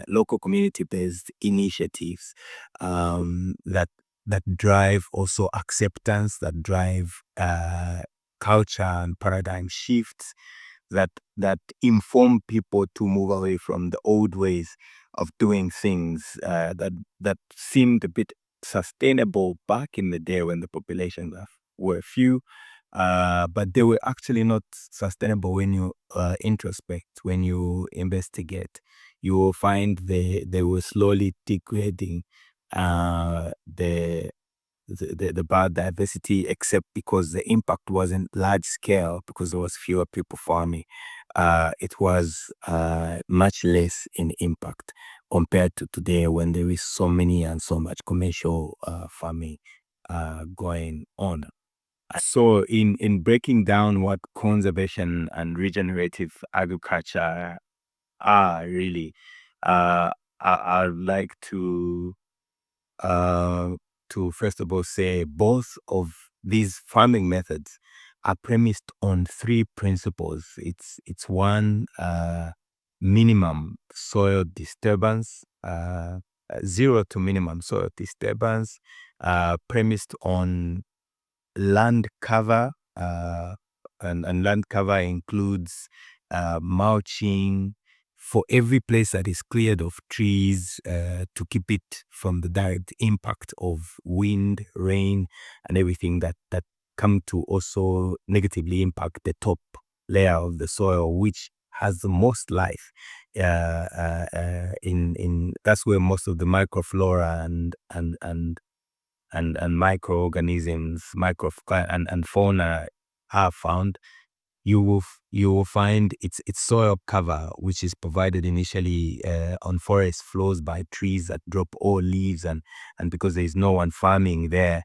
local community based initiatives that drive also acceptance, that drive culture and paradigm shifts, that inform people to move away from the old ways of doing things that seemed a bit sustainable back in the day when the populations were few, but they were actually not sustainable when you introspect, when you investigate. You will find they were slowly degrading the biodiversity, except because the impact wasn't large scale, because there was fewer people farming. It was much less in impact compared to today, when there is so many and so much commercial farming going on. So in breaking down what conservation and regenerative agriculture are really, I'd like to first of all say both of these farming methods are premised on three principles. It's one, minimum soil disturbance, zero to minimum soil disturbance, premised on land cover, and land cover includes mulching for every place that is cleared of trees to keep it from the direct impact of wind, rain, and everything that come to also negatively impact the top layer of the soil, which has the most life. In that's where most of the microflora and microorganisms, and fauna are found. you will find it's soil cover, which is provided initially on forest floors by trees that drop all leaves, and because there is no one farming there,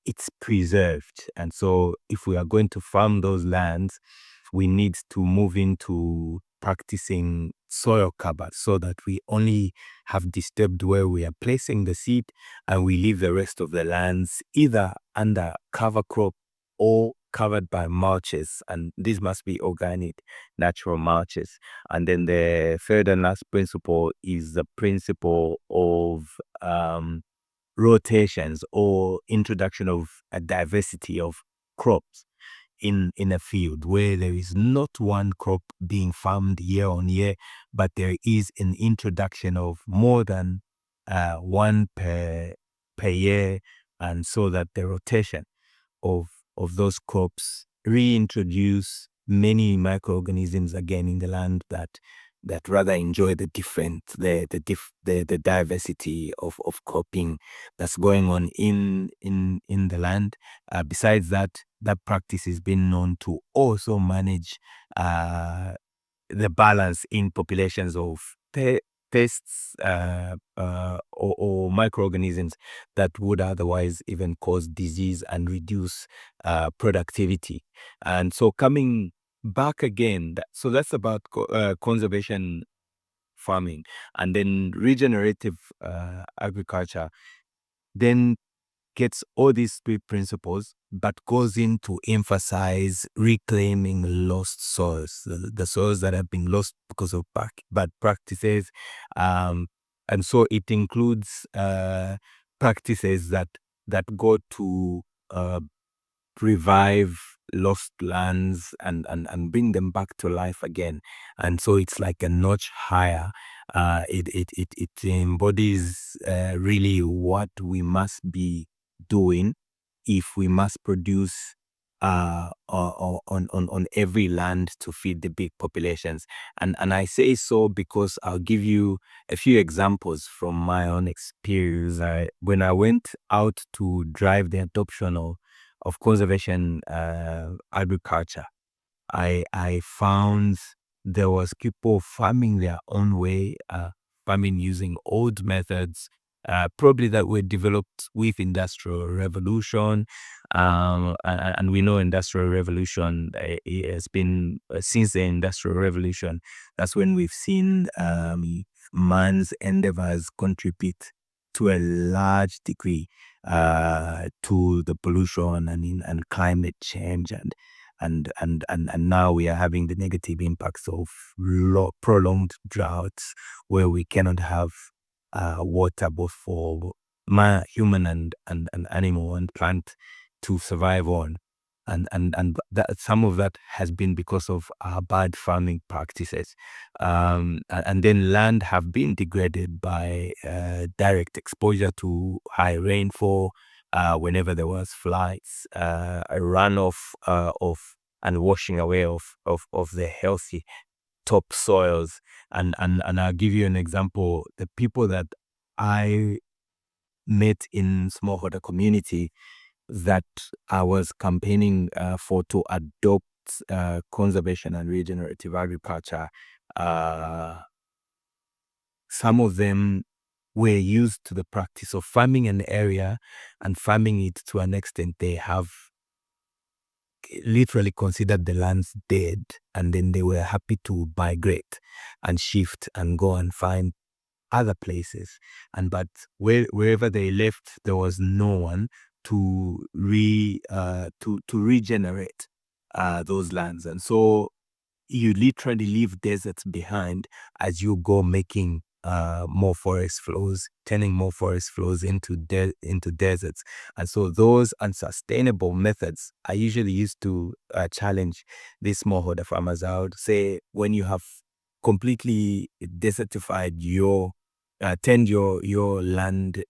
it's preserved. And so if we are going to farm those lands, we need to move into practicing soil cover, so that we only have disturbed where we are placing the seed, and we leave the rest of the lands either under cover crop or covered by mulches, and these must be organic, natural mulches. And then the third and last principle is the principle of rotations, or introduction of a diversity of crops in a field, where there is not one crop being farmed year on year, but there is an introduction of more than one per year, and so that the rotation of those crops reintroduce many microorganisms again in the land, that rather enjoy the diversity of cropping that's going on in the land. Besides that, that practice is being known to also manage the balance in populations of pests or microorganisms that would otherwise even cause disease and reduce productivity. And so coming back again, so that's about conservation farming. And then regenerative agriculture then gets all these three principles, but goes in to emphasize reclaiming lost soils, the soils that have been lost because of bad practices. And so it includes practices that go to revive lost lands and bring them back to life again. And so it's like a notch higher. It embodies really what we must be doing if we must produce on every land to feed the big populations. And I say so because I'll give you a few examples from my own experience. When I went out to drive the adoption of conservation agriculture, I found there was people farming their own way, farming using old methods, probably that were developed with industrial revolution. And we know industrial revolution has been since the industrial revolution. That's when we've seen man's endeavors contribute to a large degree to the pollution and climate change, and now we are having the negative impacts of prolonged droughts, where we cannot have water both for human and animal and plant to survive on. And that, some of that has been because of our bad farming practices. And then land have been degraded by direct exposure to high rainfall, whenever there was floods, a runoff of and washing away of the healthy topsoils. And I'll give you an example. The people that I met in smallholder community that I was campaigning for to adopt conservation and regenerative agriculture, some of them were used to the practice of farming an area and farming it to an extent they have literally considered the lands dead, and then they were happy to migrate and shift and go and find other places. And but wherever they left, there was no one to regenerate those lands. And so you literally leave deserts behind as you go making more forest floors, turning more forest floors into deserts. And so those unsustainable methods are usually used to challenge these smallholder farmers. I would say when you have completely desertified turned your land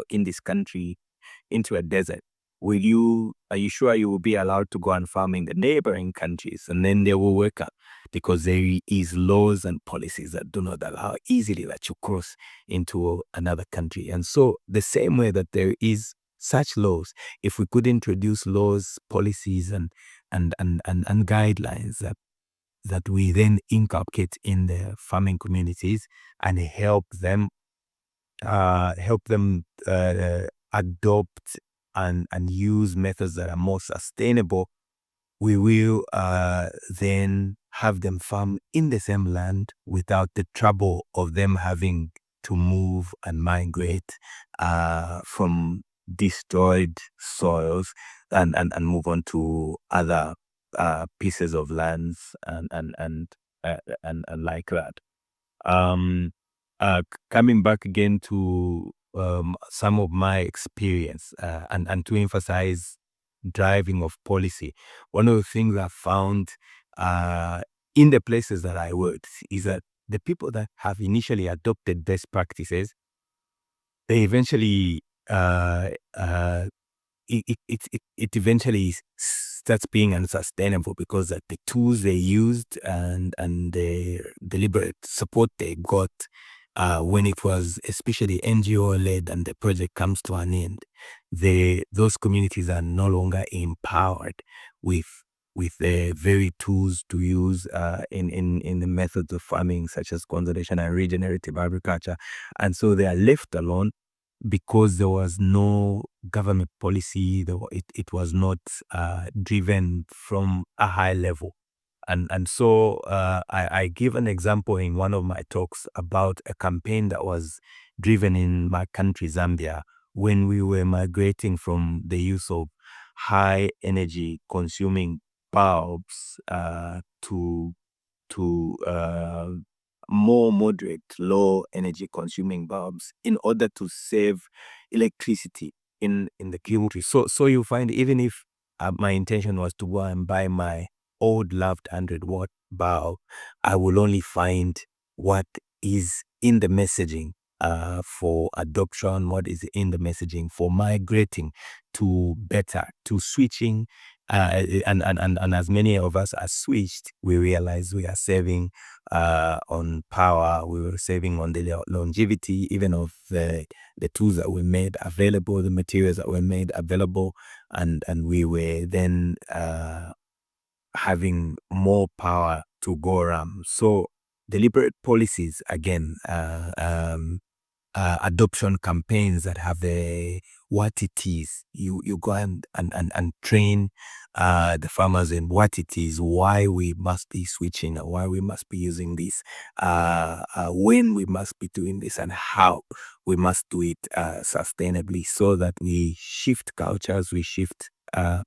in this country into a desert, are you sure you will be allowed to go and farm in the neighboring countries? And then they will work out, because there is laws and policies that do not allow easily that you cross into another country. And so the same way that there is such laws, if we could introduce laws, policies, and guidelines that we then inculcate in the farming communities and help them adopt and use methods that are more sustainable. We will then have them farm in the same land without the trouble of them having to move and migrate from destroyed soils and move on to other pieces of lands and like that. Coming back again to some of my experience and to emphasize driving of policy, one of the things I found in the places that I worked is that the people that have initially adopted best practices, they eventually it eventually starts being unsustainable because that the tools they used and the deliberate support they got when it was especially NGO led and the project comes to an end, those communities are no longer empowered with the very tools to use in the methods of farming such as conservation and regenerative agriculture, and so they are left alone because there was no government policy. It was not driven from a high level. And so I give an example in one of my talks about a campaign that was driven in my country, Zambia, when we were migrating from the use of high energy consuming bulbs to more moderate, low energy consuming bulbs in order to save electricity in the country. So you find even if my intention was to go and buy my old loved 100-watt bulb, I will only find what is in the messaging for adoption, what is in the messaging for migrating to better, to switching. And as many of us are switched, we realize we are saving on power, we were saving on the longevity even of the tools that were made available, the materials that were made available, and we were then having more power to go around. So deliberate policies, again, adoption campaigns that have what it is. You go and train the farmers in what it is, why we must be switching, why we must be using this, when we must be doing this, and how we must do it sustainably, so that we shift cultures, we shift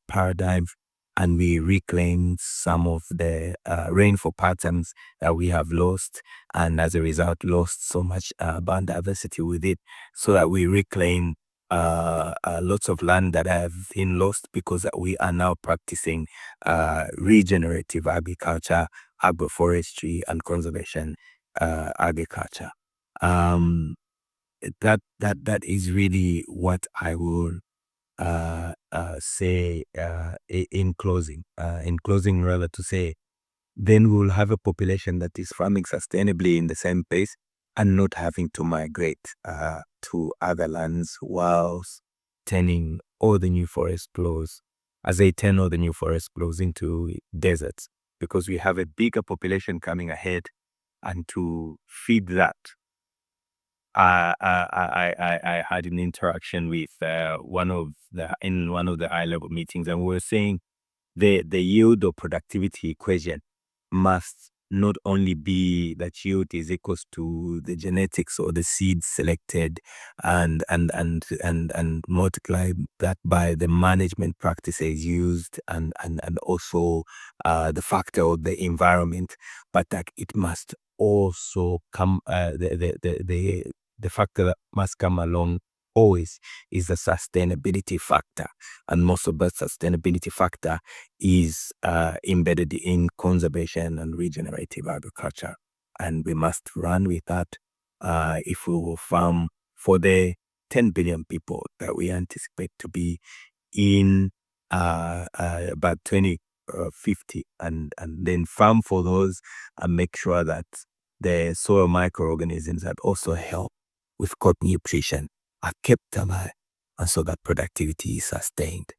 paradigms, and we reclaim some of the rainfall patterns that we have lost, and as a result lost so much biodiversity with it, so that we reclaim lots of land that have been lost because we are now practicing regenerative agriculture, agroforestry, and conservation agriculture. That is really what I will say in closing. Rather, to say, then we'll have a population that is farming sustainably in the same place and not having to migrate to other lands whilst turning all the new forest floors, as they turn all the new forest floors into deserts, because we have a bigger population coming ahead, and to feed that, I had an interaction with one of the high level meetings, and we were saying the yield or productivity equation must not only be that yield is equals to the genetics or the seeds selected, and multiply that by the management practices used, and also the factor of the environment, but that it must also come the factor that must come along always is the sustainability factor, and most of that sustainability factor is embedded in conservation and regenerative agriculture, and we must run with that if we will farm for the 10 billion people that we anticipate to be in about 2050, and then farm for those and make sure that the soil microorganisms that also help with crop nutrition are kept alive, and so that productivity is sustained.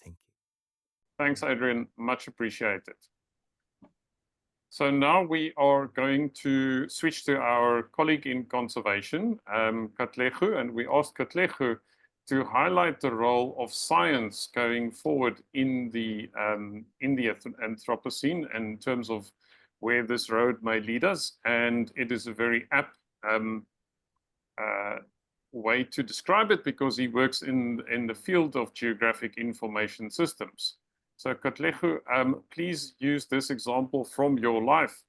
Thank you. Thanks, Adrian. Much appreciated. So now we are going to switch to our colleague in conservation, Katlego, and we asked Katlego to highlight the role of science going forward in the Anthropocene in terms of where this road may lead us. And it is a very apt way to describe it because he works in the field of geographic information systems. So Katlego, please use this example from your life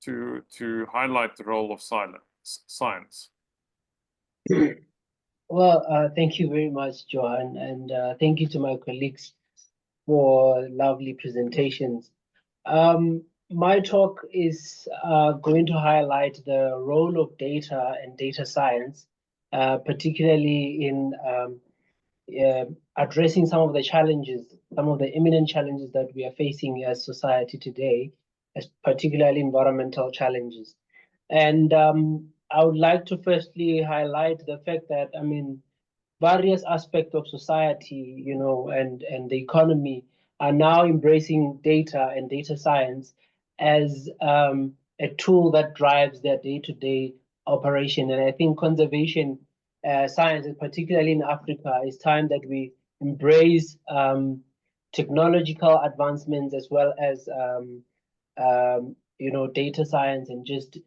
to highlight the role of science. Well, thank you very much, Johan, and thank you to my colleagues for lovely presentations. My talk is going to highlight the role of data and data science, particularly in addressing some of the challenges, some of the imminent challenges that we are facing as society today, as particularly environmental challenges. And I would like to firstly highlight the fact that, I mean, various aspects of society, you know, and the economy are now embracing data and data science as a tool that drives their day-to-day operation. And I think conservation science, particularly in Africa, is time that we embrace technological advancements as well as you know, data science, and just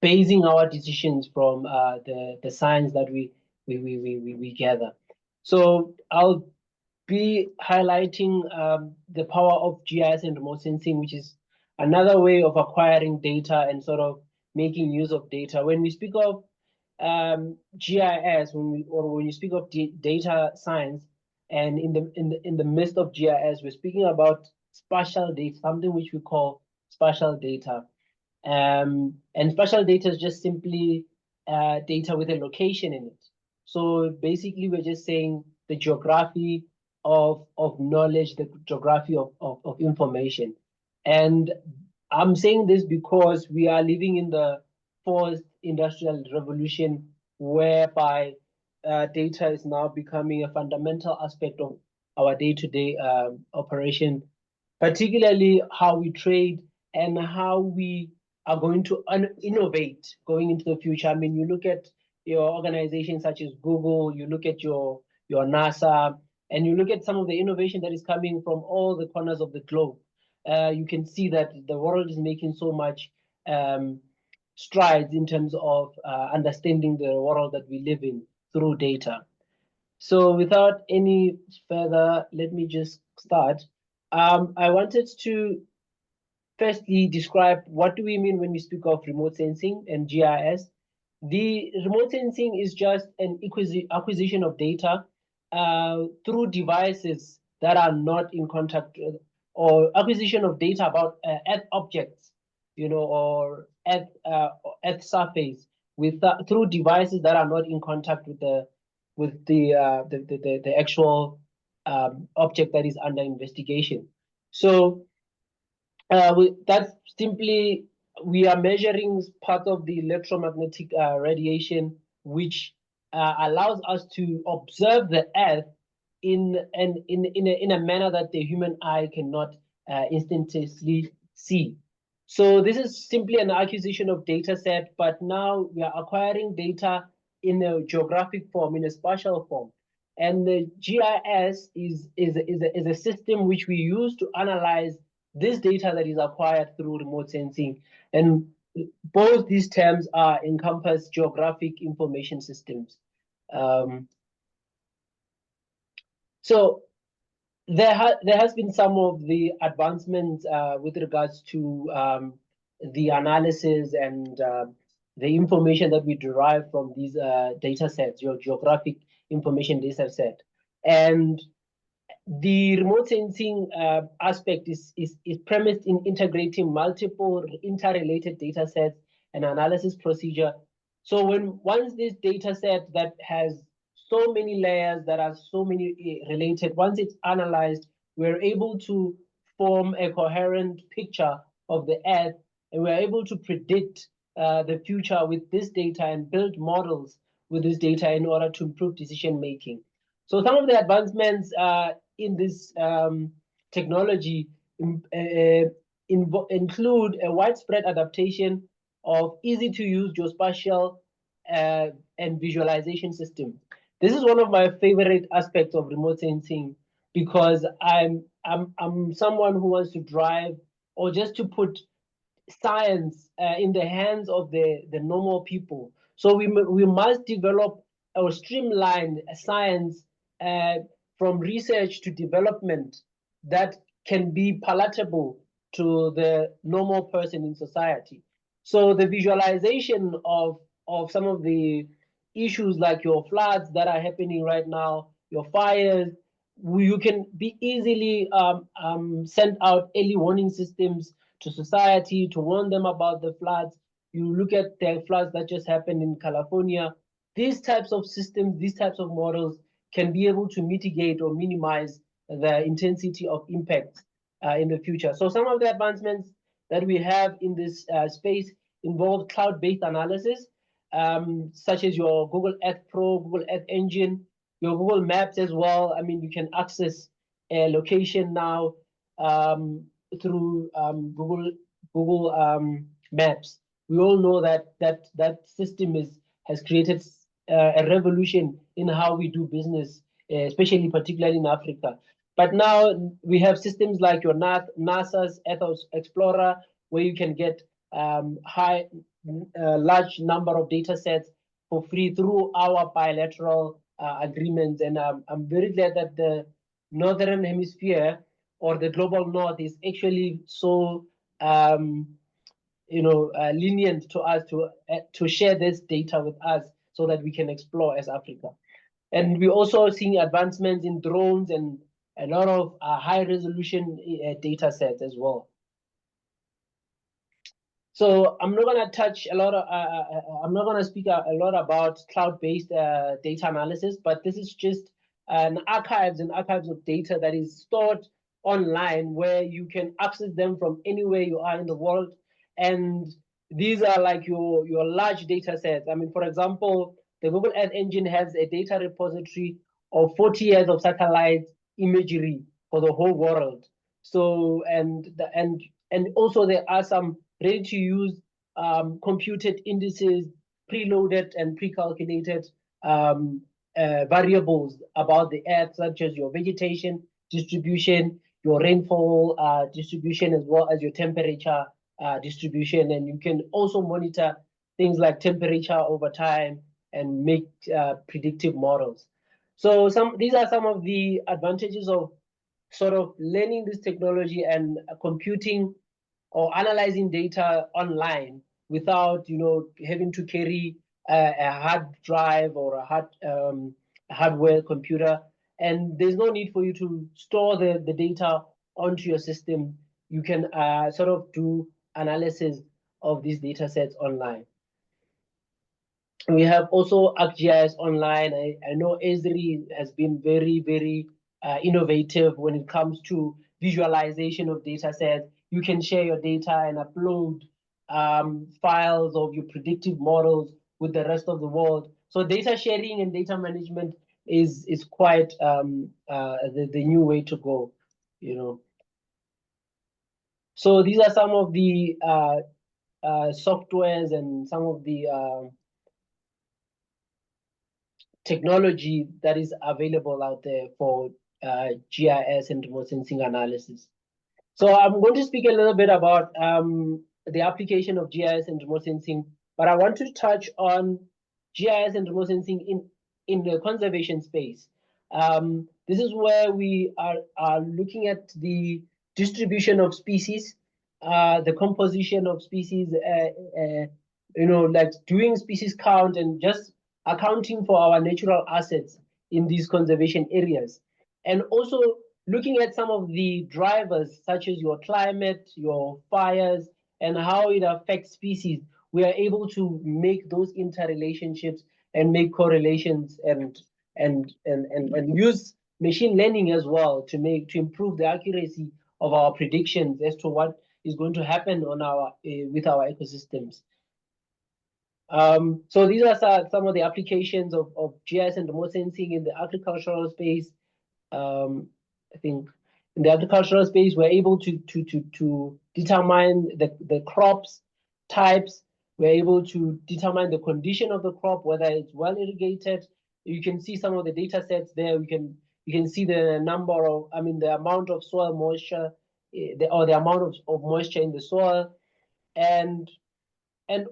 basing our decisions from the science that we gather. So I'll be highlighting the power of GIS and remote sensing, which is another way of acquiring data and sort of making use of data. When we speak of GIS, when you speak of data science, and in the midst of GIS, we're speaking about spatial data, something which we call spatial data. And spatial data is just simply data with a location in it. So basically, we're just saying the geography of knowledge, the geography of information. And I'm saying this because we are living in the fourth industrial revolution, whereby data is now becoming a fundamental aspect of our day-to-day operation, particularly how we trade and how we are going to innovate going into the future. I mean, you look at your organizations such as Google, you look at your NASA, and you look at some of the innovation that is coming from all the corners of the globe. You can see that the world is making so much strides in terms of understanding the world that we live in through data. So without any further, let me just start. I wanted to firstly describe what do we mean when we speak of remote sensing and GIS. The remote sensing is just an acquisition of data through devices that are not in contact with, or acquisition of data about Earth objects, you know, or Earth surface through devices that are not in contact with the actual object that is under investigation. So that's simply, we are measuring part of the electromagnetic radiation, which allows us to observe the Earth in a manner that the human eye cannot instantaneously see. So this is simply an acquisition of data set, but now we are acquiring data in a geographic form, in a spatial form. And the GIS is a system which we use to analyze this data that is acquired through remote sensing. And both these terms encompass geographic information systems. So there has been some of the advancements with regards to the analysis and the information that we derive from these data sets, your geographic information data set. And the remote sensing aspect is premised in integrating multiple interrelated data sets and analysis procedure. So once this data set that has so many layers, that are so many related, once it's analyzed, we're able to form a coherent picture of the Earth, and we're able to predict the future with this data and build models with this data in order to improve decision making. So some of the advancements in this technology include a widespread adaptation of easy-to-use geospatial and visualization system. This is one of my favorite aspects of remote sensing, because I'm someone who wants to drive or just to put science in the hands of the normal people. So we must develop or streamline science from research to development that can be palatable to the normal person in society. So the visualization of some of the issues like your floods that are happening right now, your fires, you can be easily send out early warning systems to society to warn them about the floods. You look at the floods that just happened in California. These types of systems, these types of models can be able to mitigate or minimize the intensity of impact in the future. So some of the advancements that we have in this space involve cloud-based analysis, such as your Google Earth Pro, Google Earth Engine, your Google Maps as well. I mean, you can access a location now through Google Maps. We all know that system has created a revolution in how we do business, especially particularly in Africa. But now we have systems like your NASA's Earth Explorer, where you can get large number of data sets for free through our bilateral agreements. And I'm very glad that the Northern Hemisphere or the global North is actually so lenient to us to share this data with us so that we can explore as Africa. And we're also seeing advancements in drones and a lot of high resolution data sets as well. So I'm not going to touch a lot of, I'm not going to speak a lot about cloud-based data analysis, but this is just an archives of data that is stored online where you can access them from anywhere you are in the world. And these are like your large data sets. I mean, for example, the Google Earth Engine has a data repository of 40 years of satellite imagery for the whole world. So, and also there are some ready-to-use computed indices, preloaded and pre-calculated variables about the Earth, such as your vegetation distribution, your rainfall distribution, as well as your temperature distribution. And you can also monitor things like temperature over time and make predictive models. So these are some of the advantages of sort of learning this technology and computing or analyzing data online without having to carry a hard drive or a hardware computer. And there's no need for you to store the data onto your system. You can sort of do analysis of these data sets online. We have also ArcGIS Online. I know Esri has been very, very innovative when it comes to visualization of data sets. You can share your data and upload files of your predictive models with the rest of the world. So data sharing and data management is quite the new way to go, So these are some of the softwares and some of the technology that is available out there for GIS and remote sensing analysis. So I'm going to speak a little bit about the application of GIS and remote sensing, but I want to touch on GIS and remote sensing in the conservation space. This is where we are looking at the distribution of species, the composition of species, like doing species count and just accounting for our natural assets in these conservation areas. And also looking at some of the drivers, such as your climate, your fires, and how it affects species. We are able to make those interrelationships and make correlations and use machine learning as well to improve the accuracy of our predictions as to what is going to happen on with our ecosystems. So these are some of the applications of GIS and remote sensing in the agricultural space. I think in the agricultural space, we're able to determine the crops types. We're able to determine the condition of the crop, whether it's well irrigated. You can see some of the data sets there. You can see the number of, I mean, the amount of soil moisture, or the amount of moisture in the soil, and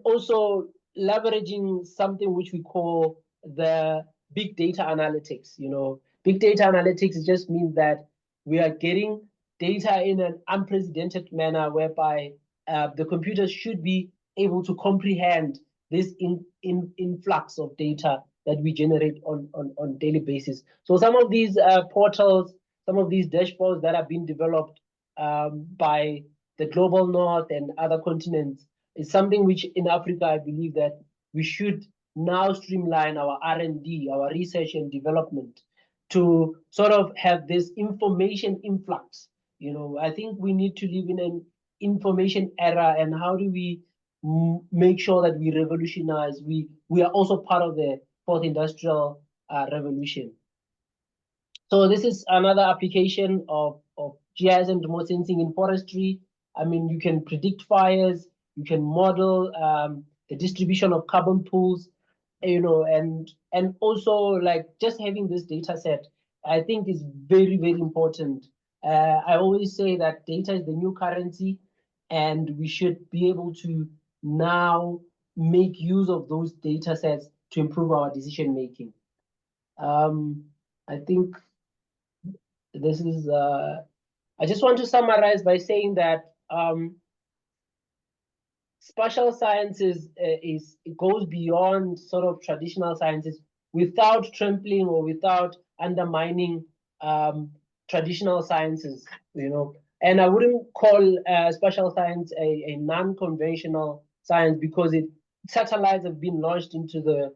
also leveraging something which we call the big data analytics. You know, big data analytics just means that we are getting data in an unprecedented manner, whereby the computers should be able to comprehend this influx of data that we generate on daily basis. So some of these portals, some of these dashboards that have been developed by the global north and other continents is something which in Africa, I believe that we should now streamline our R&D, our research and development, to sort of have this information influx. You know, I think we need to live in an information era, and how do we make sure that we revolutionize? We are also part of the fourth industrial revolution. So this is another application of GIS and remote sensing in forestry. I mean, you can predict fires, you can model the distribution of carbon pools, you know, and also like just having this data set, I think is very, very important. I always say that data is the new currency, and we should be able to now make use of those data sets to improve our decision making. I think this is, I just want to summarize by saying that spatial sciences it goes beyond sort of traditional sciences without trampling or without undermining traditional sciences, you know. And I wouldn't call spatial science a non-conventional science, because satellites have been launched into the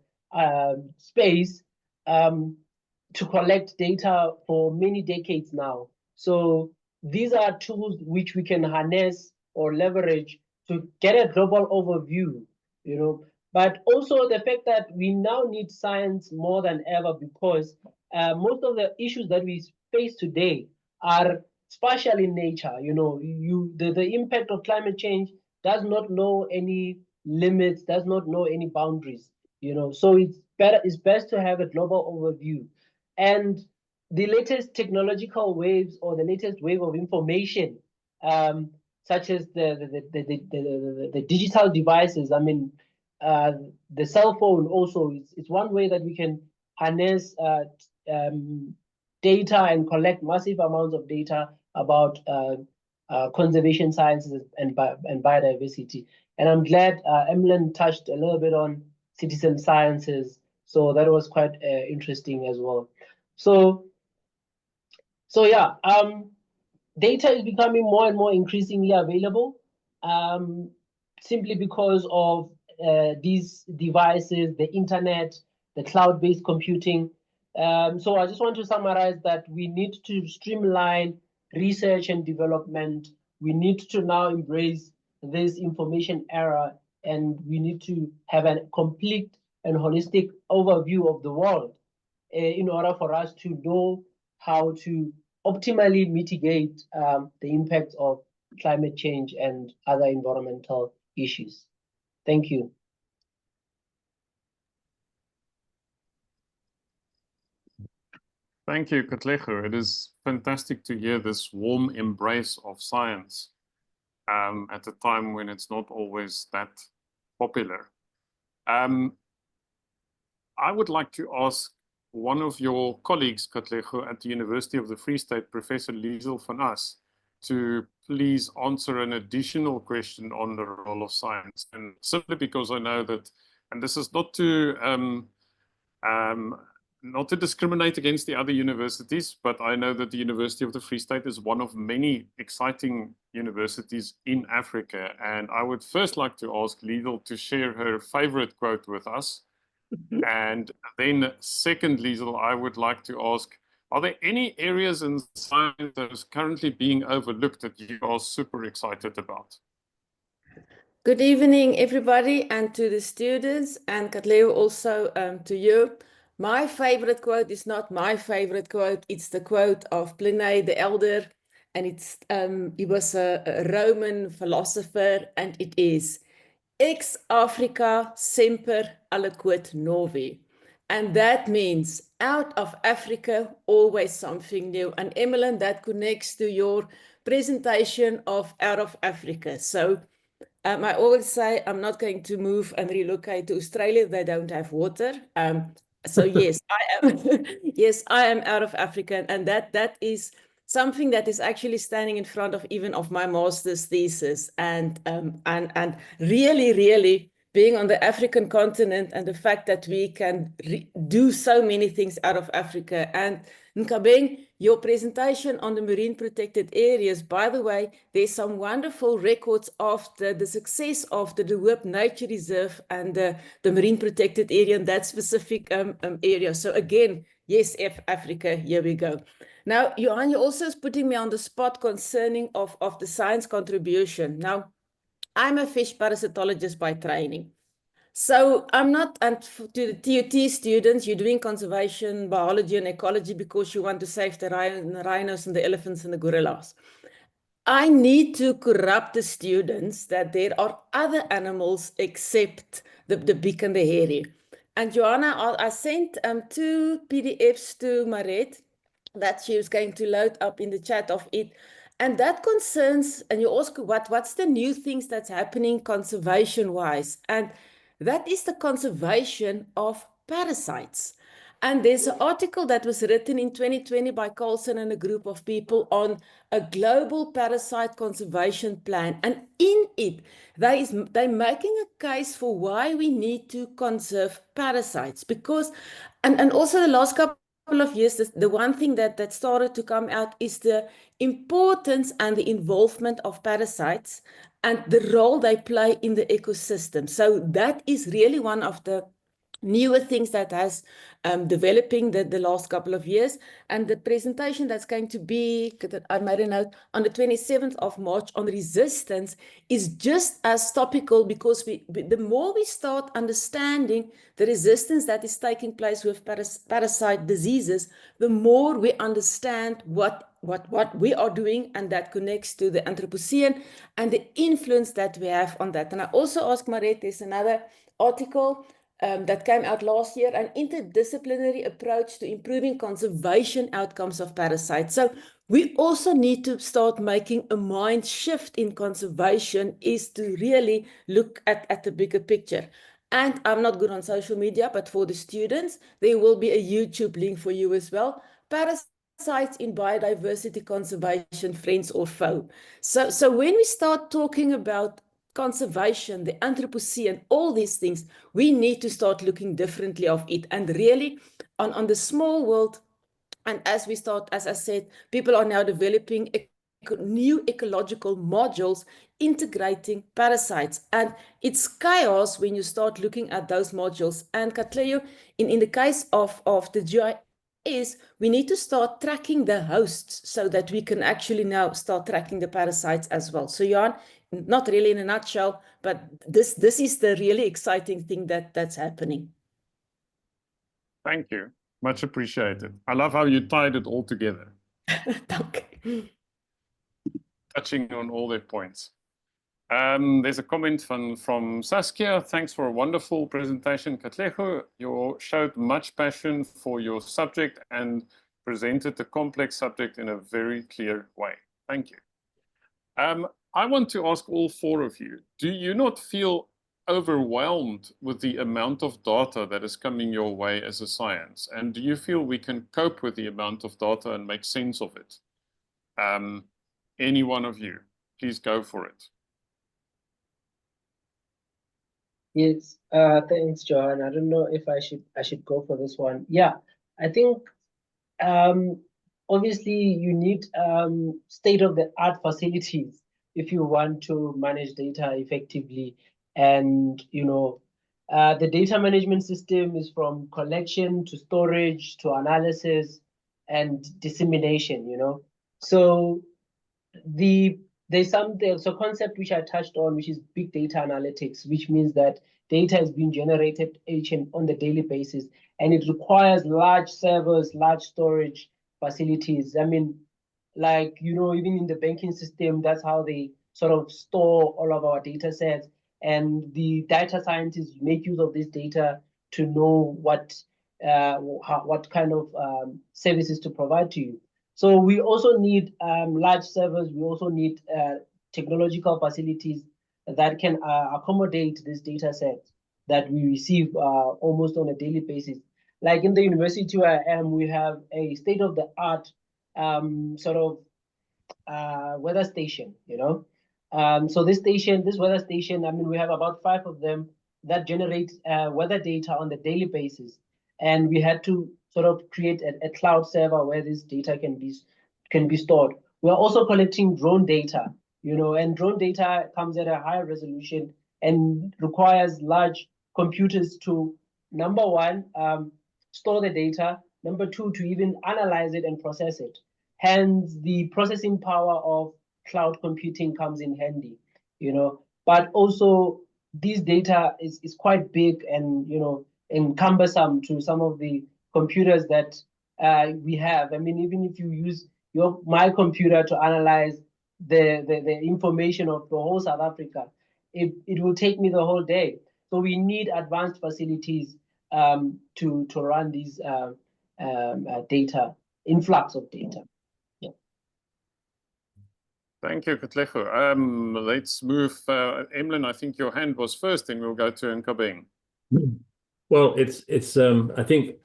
space to collect data for many decades now. So these are tools which we can harness or leverage to get a global overview, you know. But also the fact that we now need science more than ever, because most of the issues that we face today are spatial in nature. You know, the impact of climate change does not know any limits, does not know any boundaries, you know. So it's best to have a global overview. And the latest technological waves, or the latest wave of information, such as the digital devices. I mean, the cell phone also it's one way that we can harness data and collect massive amounts of data about conservation sciences and biodiversity. And I'm glad Emlyn touched a little bit on citizen sciences, so that was quite interesting as well. So yeah, data is becoming more and more increasingly available, simply because of these devices, the internet, the cloud-based computing. So I just want to summarize that we need to streamline research and development. We need to now embrace this information era, and we need to have a complete and holistic overview of the world in order for us to know how to optimally mitigate the impact of climate change and other environmental issues. Thank you. Thank you, Katlego. It is fantastic to hear this warm embrace of science at a time when it's not always that popular. I would like to ask one of your colleagues, Katlego, at the University of the Free State, Professor Liesel van As, to please answer an additional question on the role of science. And simply because I know that, and this is not to discriminate against the other universities, but I know that the University of the Free State is one of many exciting universities in Africa. And I would first like to ask Liesel to share her favorite quote with us. And then second, Liesel, I would like to ask, are there any areas in science that is currently being overlooked that you are super excited about? Good evening, everybody, and to the students, and Katlego also to you. my favorite quote is not my favorite quote. It's the quote of Pliny the Elder, and he was a Roman philosopher, and it is Ex Africa semper aliquid novi. And that means out of Africa, always something new. And Emmeline, that connects to your presentation of out of Africa. So I always say I'm not going to move and relocate to Australia. They don't have water. So yes, I am. Yes, I am out of Africa, and that is something that is actually standing in front of even of my master's thesis, and really being on the African continent and the fact that we can do so many things out of Africa. And Nkabeng, your presentation on the marine protected areas, by the way, there's some wonderful records of the success of the De Hoop Nature Reserve and the marine protected area in that specific area. So again, yes, Africa, here we go. Now, Johan, you're also putting me on the spot concerning of the science contribution. Now, I'm a fish parasitologist by training. So I'm not, and to the TUT students, you're doing conservation, biology and ecology because you want to save the rhinos and the elephants and the gorillas. I need to corrupt the students that there are other animals except the big and the hairy. And Johanna, I sent 2 PDFs to Maret that she was going to load up in the chat of it. And that concerns, and you ask what's the new things that's happening conservation-wise? And that is the conservation of parasites. And there's an article that was written in 2020 by Carlson and a group of people on a global parasite conservation plan. And in it, they're making a case for why we need to conserve parasites. Because, and also the last couple of years, the one thing that started to come out is the importance and the involvement of parasites and the role they play in the ecosystem. So that is really one of the newer things that has developing the last couple of years. And the presentation that's going to be, I made a note, on the 27th of March on resistance is just as topical because the more we start understanding the resistance that is taking place with parasite diseases, the more we understand what we are doing, and that connects to the Anthropocene and the influence that we have on that. And I also asked Maret, there's another article that came out last year, an interdisciplinary approach to improving conservation outcomes of parasites. So we also need to start making a mind shift in conservation, is to really look at the bigger picture. And I'm not good on social media, but for the students, there will be a YouTube link for you as well. Parasites in biodiversity conservation, friends or foe. So when we start talking about conservation, the Anthropocene, all these things, we need to start looking differently of it and really on the small world. And as we start, as I said, people are now developing new ecological modules integrating parasites. And it's chaos when you start looking at those modules. And Katleo, in the case of the GIS, we need to start tracking the hosts so that we can actually now start tracking the parasites as well. So Jan, not really in a nutshell, but this is the really exciting thing that's happening. Thank you. Much appreciated. I love how you tied it all together. Touching on all their points. There's a comment from Saskia. Thanks for a wonderful presentation, Katlego. You showed much passion for your subject and presented the complex subject in a very clear way. Thank you. I want to ask all 4 of you, do you not feel overwhelmed with the amount of data that is coming your way as a science? And do you feel we can cope with the amount of data and make sense of it? Any one of you, please go for it. Yes, thanks, Johan. I don't know if I should go for this one. Yeah, I think obviously you need state-of-the-art facilities if you want to manage data effectively. And the data management system is from collection to storage to analysis and dissemination. So there's a concept which I touched on, which is big data analytics, which means that data is being generated on the daily basis, and it requires large servers, large storage facilities. I mean, like, you know, even in the banking system, that's how they sort of store all of our data sets. And the data scientists make use of this data to know what kind of services to provide to you. So we also need large servers. We also need technological facilities that can accommodate these data sets that we receive almost on a daily basis. Like in the university where I am, we have a state-of-the-art sort of weather station, you know. So this weather station, I mean, we have about 5 of them that generate weather data on the daily basis. And we had to sort of create a cloud server where this data can be stored. We're also collecting drone data, you know, and drone data comes at a higher resolution and requires large computers to, number one, store the data, number two, to even analyze it and process it. Hence, the processing power of cloud computing comes in handy, you know. But also, this data is quite big and, you know, and cumbersome to some of the computers that we have. I mean, even if you use my computer to analyze the information of the whole South Africa, it will take me the whole day. So we need advanced facilities to run these data, influx of data. Thank you, Katlego. Let's move. Emlyn, I think your hand was first, and we'll go to Nkabeng. Well, it's I think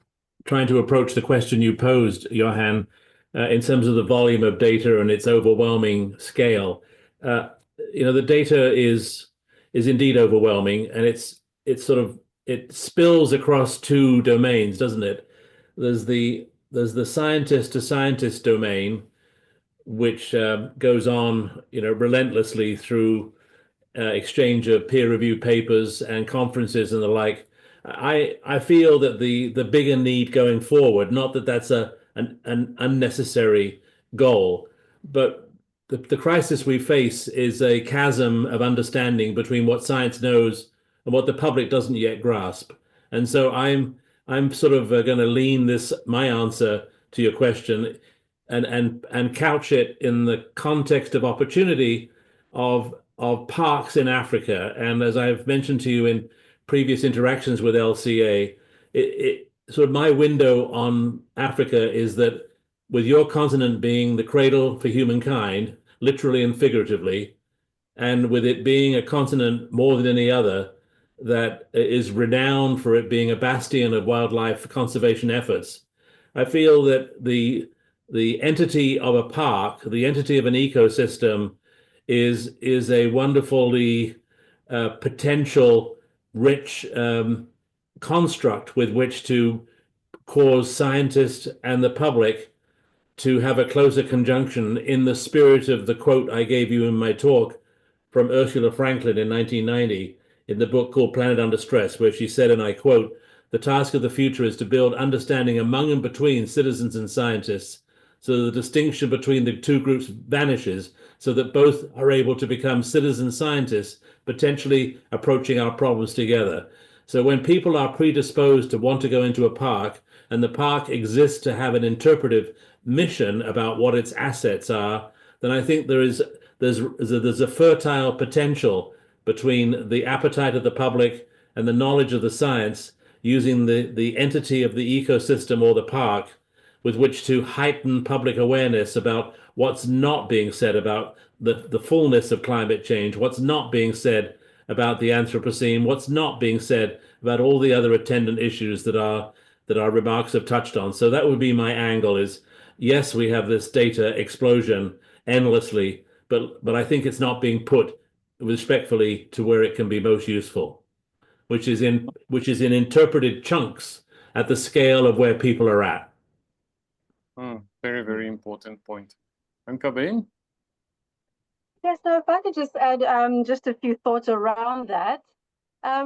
trying to approach the question you posed, Johan, in terms of the volume of data and its overwhelming scale. You know, the data is indeed overwhelming, and it spills across 2 domains, doesn't it? There's the scientist to scientist domain, which goes on, you know, relentlessly through exchange of peer-reviewed papers and conferences and the like. I feel that the bigger need going forward, not that that's an unnecessary goal, but the crisis we face is a chasm of understanding between what science knows and what the public doesn't yet grasp. And so I'm sort of going to lean my answer to your question and couch it in the context of opportunity of parks in Africa. And as I've mentioned to you in previous interactions with LCA, it sort of my window on Africa is that with your continent being the cradle for humankind, literally and figuratively, and with it being a continent more than any other that is renowned for it being a bastion of wildlife conservation efforts, I feel that the entity of a park, the entity of an ecosystem, is a wonderfully potential rich construct with which to cause scientists and the public to have a closer conjunction in the spirit of the quote I gave you in my talk from Ursula Franklin in 1990 in the book called Planet Under Stress, where she said, and I quote, "The task of the future is to build understanding among and between citizens and scientists, so the distinction between the 2 groups vanishes, so that both are able to become citizen scientists, potentially approaching our problems together." So when people are predisposed to want to go into a park, and the park exists to have an interpretive mission about what its assets are, then I think there's a fertile potential between the appetite of the public and the knowledge of the science, using the entity of the ecosystem or the park with which to heighten public awareness about what's not being said about the fullness of climate change, what's not being said about the Anthropocene, what's not being said about all the other attendant issues that our remarks have touched on. So that would be my angle is, yes, we have this data explosion endlessly, but I think it's not being put respectfully to where it can be most useful, which is in interpreted chunks at the scale of where people are at. Very, very important point. Nkabeng? Yes, so if I could just add just a few thoughts around that.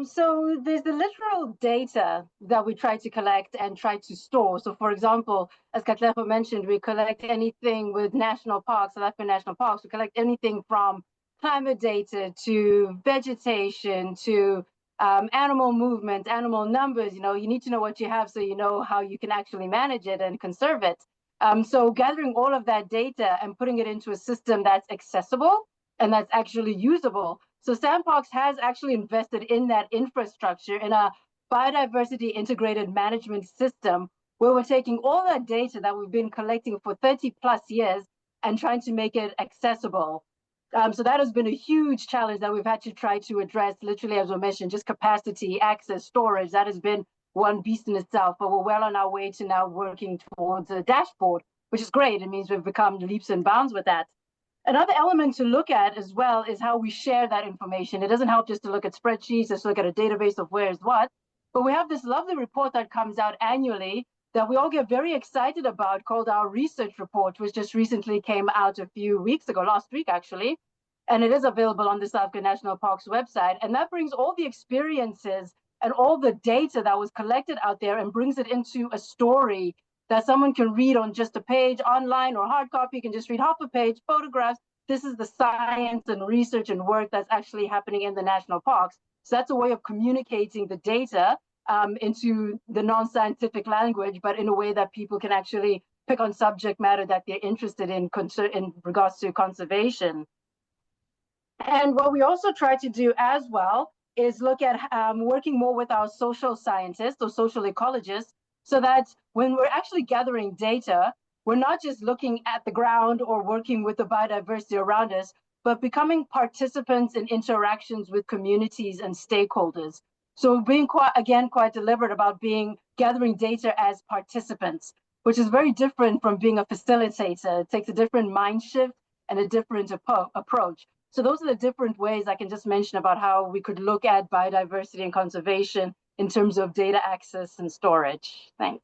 So there's the literal data that we try to collect and try to store. So for example, as Katlego mentioned, we collect anything with national parks, South African national parks. We collect anything from climate data to vegetation to animal movement, animal numbers. You need to know what you have so you know how you can actually manage it and conserve it. So gathering all of that data and putting it into a system that's accessible and that's actually usable. So Sandbox has actually invested in that infrastructure in a biodiversity integrated management system where we're taking all that data that we've been collecting for 30 plus years and trying to make it accessible. So that has been a huge challenge that we've had to try to address, literally, as I mentioned, just capacity, access, storage. That has been one beast in itself, but we're well on our way to now working towards a dashboard, which is great. It means we've become leaps and bounds with that. Another element to look at as well is how we share that information. It doesn't help just to look at spreadsheets, just look at a database of where's what, but we have this lovely report that comes out annually that we all get very excited about called our research report, which just recently came out a few weeks ago, last week actually, and it is available on the South African National Parks website. And that brings all the experiences and all the data that was collected out there and brings it into a story that someone can read on just a page online or hard copy. You can just read half a page, photographs. This is the science and research and work that's actually happening in the national parks. So that's a way of communicating the data into the non-scientific language, but in a way that people can actually pick on subject matter that they're interested in regards to conservation. And what we also try to do as well is look at working more with our social scientists or social ecologists, so that when we're actually gathering data, we're not just looking at the ground or working with the biodiversity around us, but becoming participants in interactions with communities and stakeholders. So being quite deliberate about gathering data as participants, which is very different from being a facilitator. It takes a different mind shift and a different approach. So those are the different ways I can just mention about how we could look at biodiversity and conservation in terms of data access and storage. Thanks.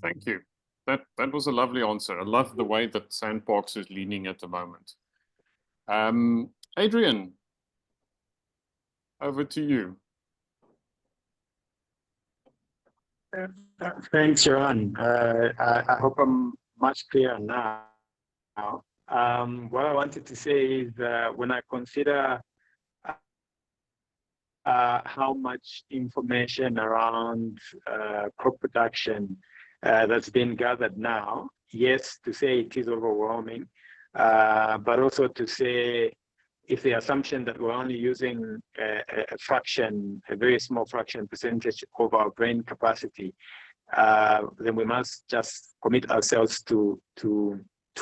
Thank you. That was a lovely answer. I love the way that Sandbox is leaning at the moment. Adrian, over to you. Thanks, Johan. I hope I'm much clearer now. What I wanted to say is when I consider how much information around crop production that's been gathered now, yes, to say it is overwhelming, but also to say if the assumption that we're only using a fraction, a very small fraction percentage of our brain capacity, then we must just commit ourselves to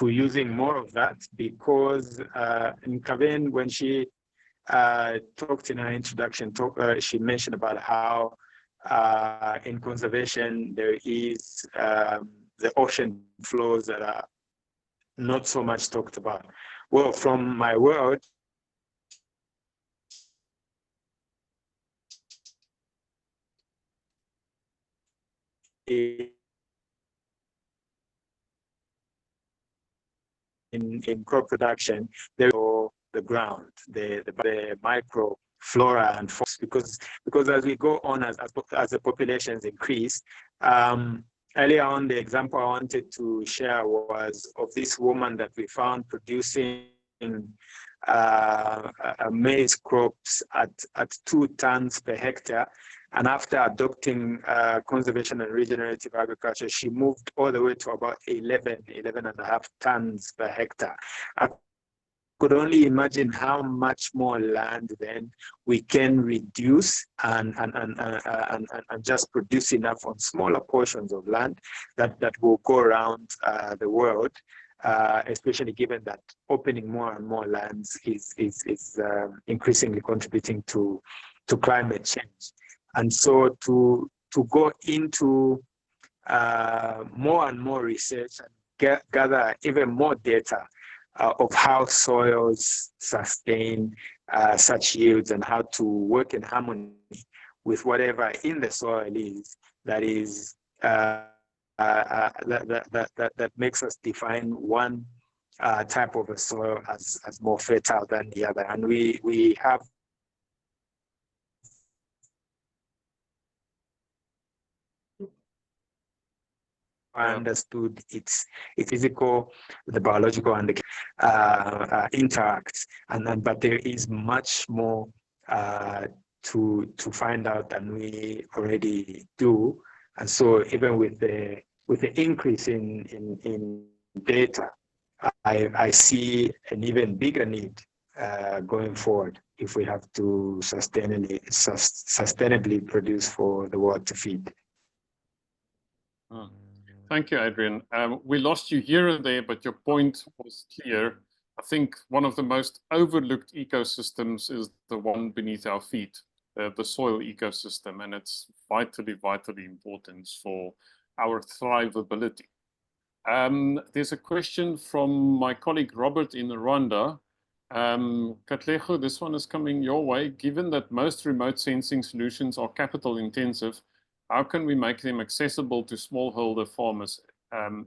using more of that, because in Kaven, when she talked in her introduction, she mentioned about how in conservation there is the ocean flows that are not so much talked about. Well, from my world, in crop production, there is the ground, the micro flora and fauna, because as we go on, as the populations increase, earlier on, the example I wanted to share was of this woman that we found producing maize crops at 2 tons per hectare. And after adopting conservation and regenerative agriculture, she moved all the way to about 11 and a half tons per hectare. I could only imagine how much more land then we can reduce and just produce enough on smaller portions of land that will go around the world, especially given that opening more and more lands is increasingly contributing to climate change. And so to go into more and more research and gather even more data of how soils sustain such yields and how to work in harmony with whatever in the soil is that makes us define one type of a soil as more fertile than the other. And we have understood its physical, the biological, and the interacts, but there is much more to find out than we already do. And so even with the increase in data, I see an even bigger need going forward if we have to sustainably produce for the world to feed. Thank you, Adrian. We lost you here and there, but your point was clear. I think one of the most overlooked ecosystems is the one beneath our feet, the soil ecosystem, and it's vitally, vitally important for our thrivability. There's a question from my colleague Robert in Rwanda. Katlego, this one is coming your way. Given that most remote sensing solutions are capital intensive, how can we make them accessible to smallholder farmers,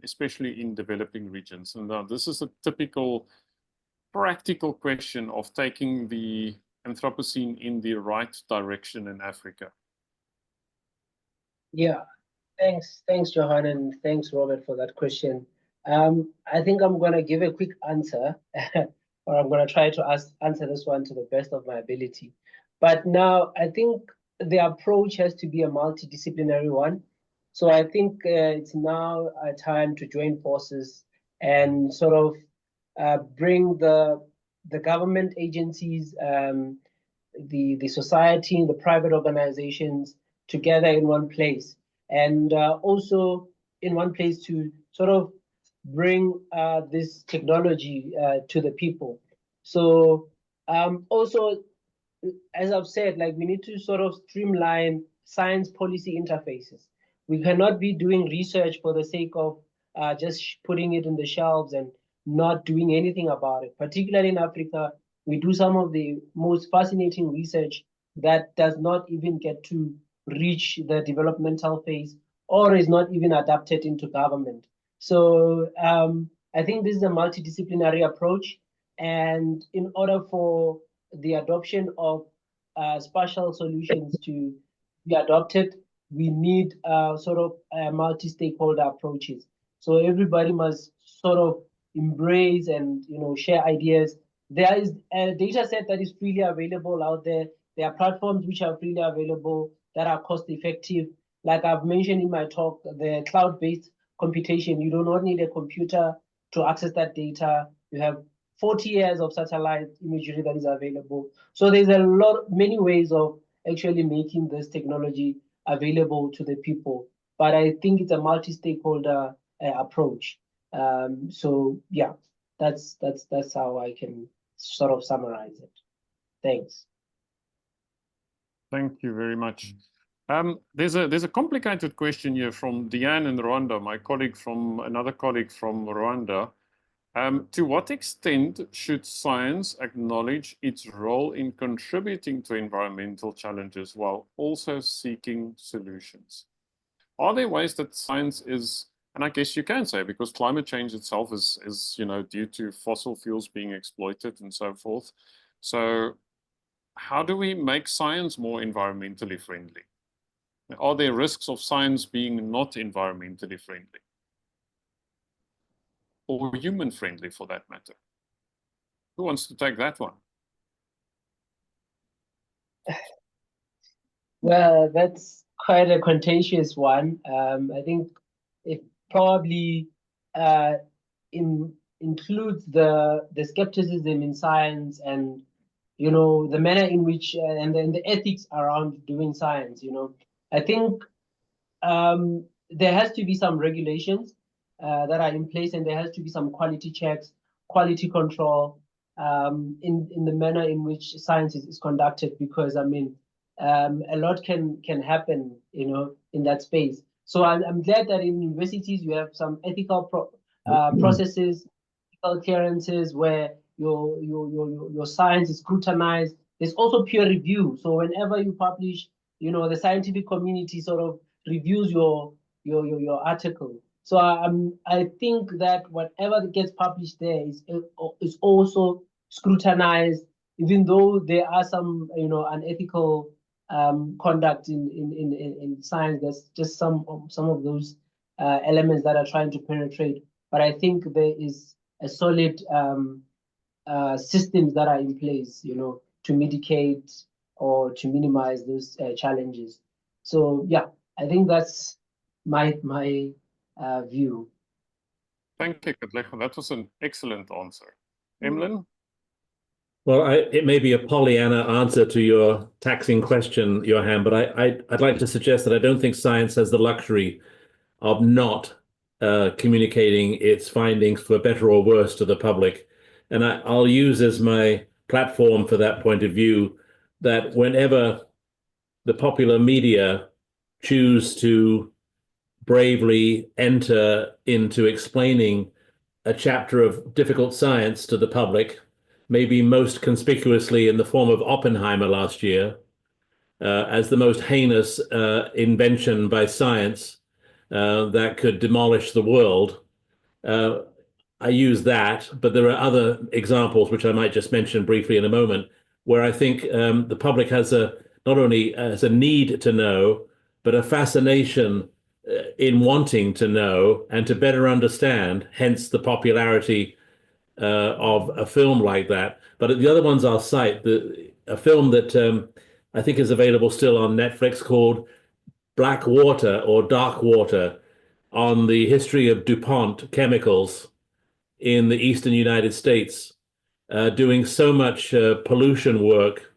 especially in developing regions? And this is a typical practical question of taking the Anthropocene in the right direction in Africa. Yeah, thanks, Johan, and thanks, Robert, for that question. I think I'm going to give a quick answer, or I'm going to try to answer this one to the best of my ability. But now I think the approach has to be a multidisciplinary one. So I think it's now a time to join forces and sort of bring the government agencies, the society, the private organizations together in one place, and also in one place to sort of bring this technology to the people. So also, as I've said, like, we need to sort of streamline science policy interfaces. We cannot be doing research for the sake of just putting it in the shelves and not doing anything about it. Particularly in Africa, we do some of the most fascinating research that does not even get to reach the developmental phase or is not even adapted into government. So I think this is a multidisciplinary approach. And in order for the adoption of spatial solutions to be adopted, we need sort of multi-stakeholder approaches. So everybody must sort of embrace and share ideas. There is a data set that is freely available out there. There are platforms which are freely available that are cost effective. Like I've mentioned in my talk, the cloud-based computation, you do not need a computer to access that data. You have 40 years of satellite imagery that is available. So there's many ways of actually making this technology available to the people. But I think it's a multi-stakeholder approach. So yeah, that's how I can sort of summarize it. Thanks. Thank you very much. There's a complicated question here from Diane in Rwanda, another colleague from Rwanda. To what extent should science acknowledge its role in contributing to environmental challenges while also seeking solutions? Are there ways that science is, and I guess you can say, because climate change itself is due to fossil fuels being exploited and so forth. So how do we make science more environmentally friendly? Are there risks of science being not environmentally friendly? Or human friendly for that matter? Who wants to take that one? Well, that's quite a contentious one. I think it probably includes the skepticism in science and the manner in which and then the ethics around doing science. I think there has to be some regulations that are in place, and there has to be some quality checks, quality control in the manner in which science is conducted, because I mean a lot can happen in that space. So I'm glad that in universities you have some ethical processes, ethical clearances where your science is scrutinized. There's also peer review. So whenever you publish, the scientific community sort of reviews your article. So I think that whatever gets published there is also scrutinized, even though there are some unethical conduct in science. There's just some of those elements that are trying to penetrate. But I think there is a solid systems that are in place, to mitigate or to minimize those challenges. So yeah, I think that's my view. Thank you, Katlego. That was an excellent answer. Emlyn? Well, it may be a Pollyanna answer to your taxing question, Johan, but I'd like to suggest that I don't think science has the luxury of not communicating its findings for better or worse to the public. And I'll use as my platform for that point of view that whenever the popular media choose to bravely enter into explaining a chapter of difficult science to the public, maybe most conspicuously in the form of Oppenheimer last year, as the most heinous invention by science that could demolish the world. I use that, but there are other examples which I might just mention briefly in a moment, where I think the public has not only has a need to know, but a fascination in wanting to know and to better understand, hence the popularity of a film like that. But the other ones I'll cite, a film that I think is available still on Netflix called Black Water or Dark Water, on the history of DuPont chemicals in the eastern United States, doing so much pollution work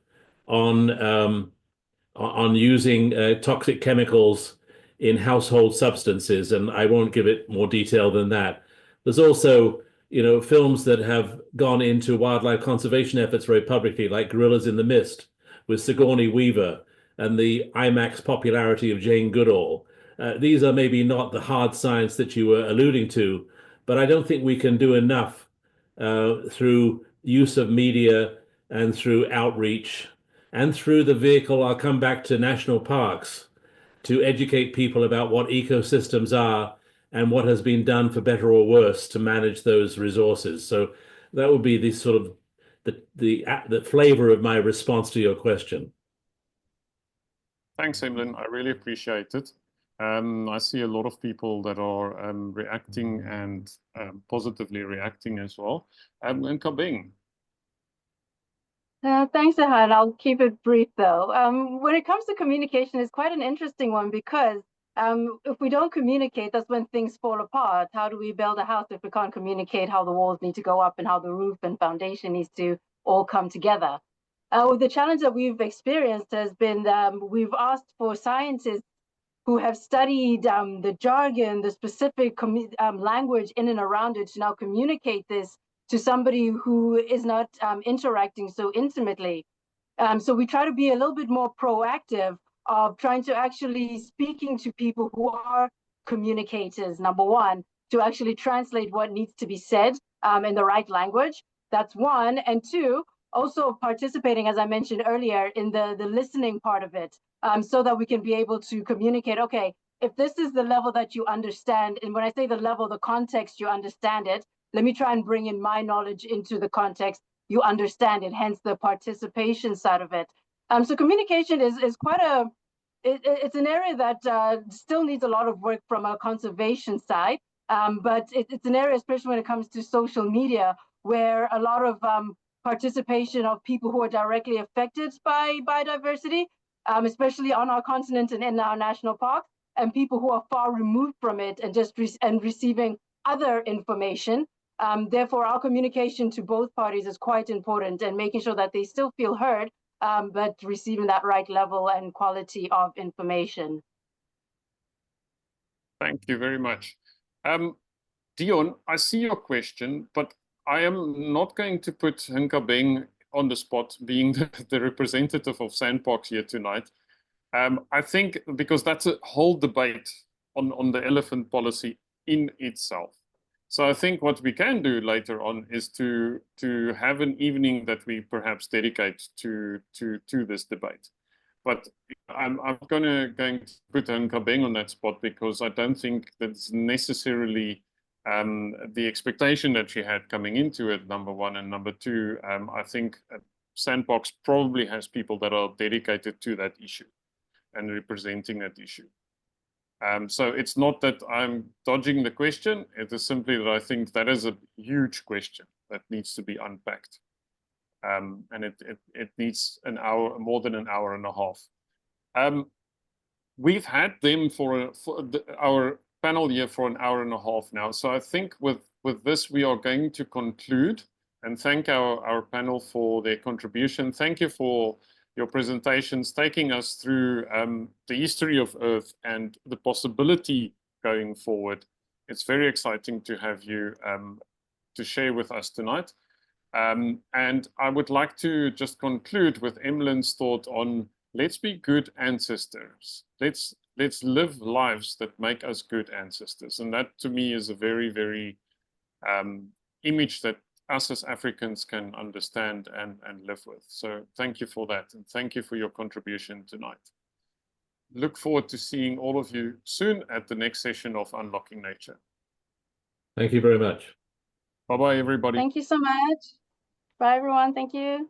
on using toxic chemicals in household substances, and I won't give it more detail than that. There's also, films that have gone into wildlife conservation efforts very publicly, like Gorillas in the Mist with Sigourney Weaver and the IMAX popularity of Jane Goodall. These are maybe not the hard science that you were alluding to, but I don't think we can do enough through use of media and through outreach and through the vehicle. I'll come back to national parks to educate people about what ecosystems are and what has been done for better or worse to manage those resources. So that would be the sort of the flavor of my response to your question. Thanks, Emlyn. I really appreciate it. I see a lot of people that are reacting and positively reacting as well. And Kabing. Thanks, Ahan. I'll keep it brief, though. When it comes to communication, it's quite an interesting one because if we don't communicate, that's when things fall apart. How do we build a house if we can't communicate how the walls need to go up and how the roof and foundation needs to all come together? The challenge that we've experienced has been we've asked for scientists who have studied the jargon, the specific language in and around it to now communicate this to somebody who is not interacting so intimately. So we try to be a little bit more proactive of trying to actually speaking to people who are communicators, number one, to actually translate what needs to be said in the right language. That's one. And two, also participating, as I mentioned earlier, in the listening part of it, so that we can be able to communicate, okay, if this is the level that you understand, and when I say the level, the context, you understand it, let me try and bring in my knowledge into the context, you understand it, hence the participation side of it. So communication is quite it's an area that still needs a lot of work from a conservation side, but it's an area, especially when it comes to social media, where a lot of participation of people who are directly affected by biodiversity, especially on our continent and in our national parks, and people who are far removed from it and just receiving other information. Therefore, our communication to both parties is quite important, and making sure that they still feel heard, but receiving that right level and quality of information. Thank you very much. Dion, I see your question, but I am not going to put Nkabeng on the spot, being the representative of Sandparks here tonight. I think because that's a whole debate on the elephant policy in itself. So I think what we can do later on is to have an evening that we perhaps dedicate to this debate. But I'm going to put Nkabeng on that spot because I don't think that's necessarily the expectation that she had coming into it, number one. And number two, I think Sandbox probably has people that are dedicated to that issue and representing that issue. So it's not that I'm dodging the question. It is simply that I think that is a huge question that needs to be unpacked. and it needs an hour, more than an hour and a half. We've had them for our panel here for an hour and a half now. So I think with this, we are going to conclude and thank our panel for their contribution. Thank you for your presentations, taking us through the history of Earth and the possibility going forward. It's very exciting to have you to share with us tonight. And I would like to just conclude with Emily's thought on let's be good ancestors. Let's live lives that make us good ancestors. And that to me is a very, very image that us as Africans can understand and live with. So thank you for that. And thank you for your contribution tonight. Look forward to seeing all of you soon at the next session of Unlocking Nature. Thank you very much. Bye-bye, everybody. Thank you so much. Bye, everyone. Thank you.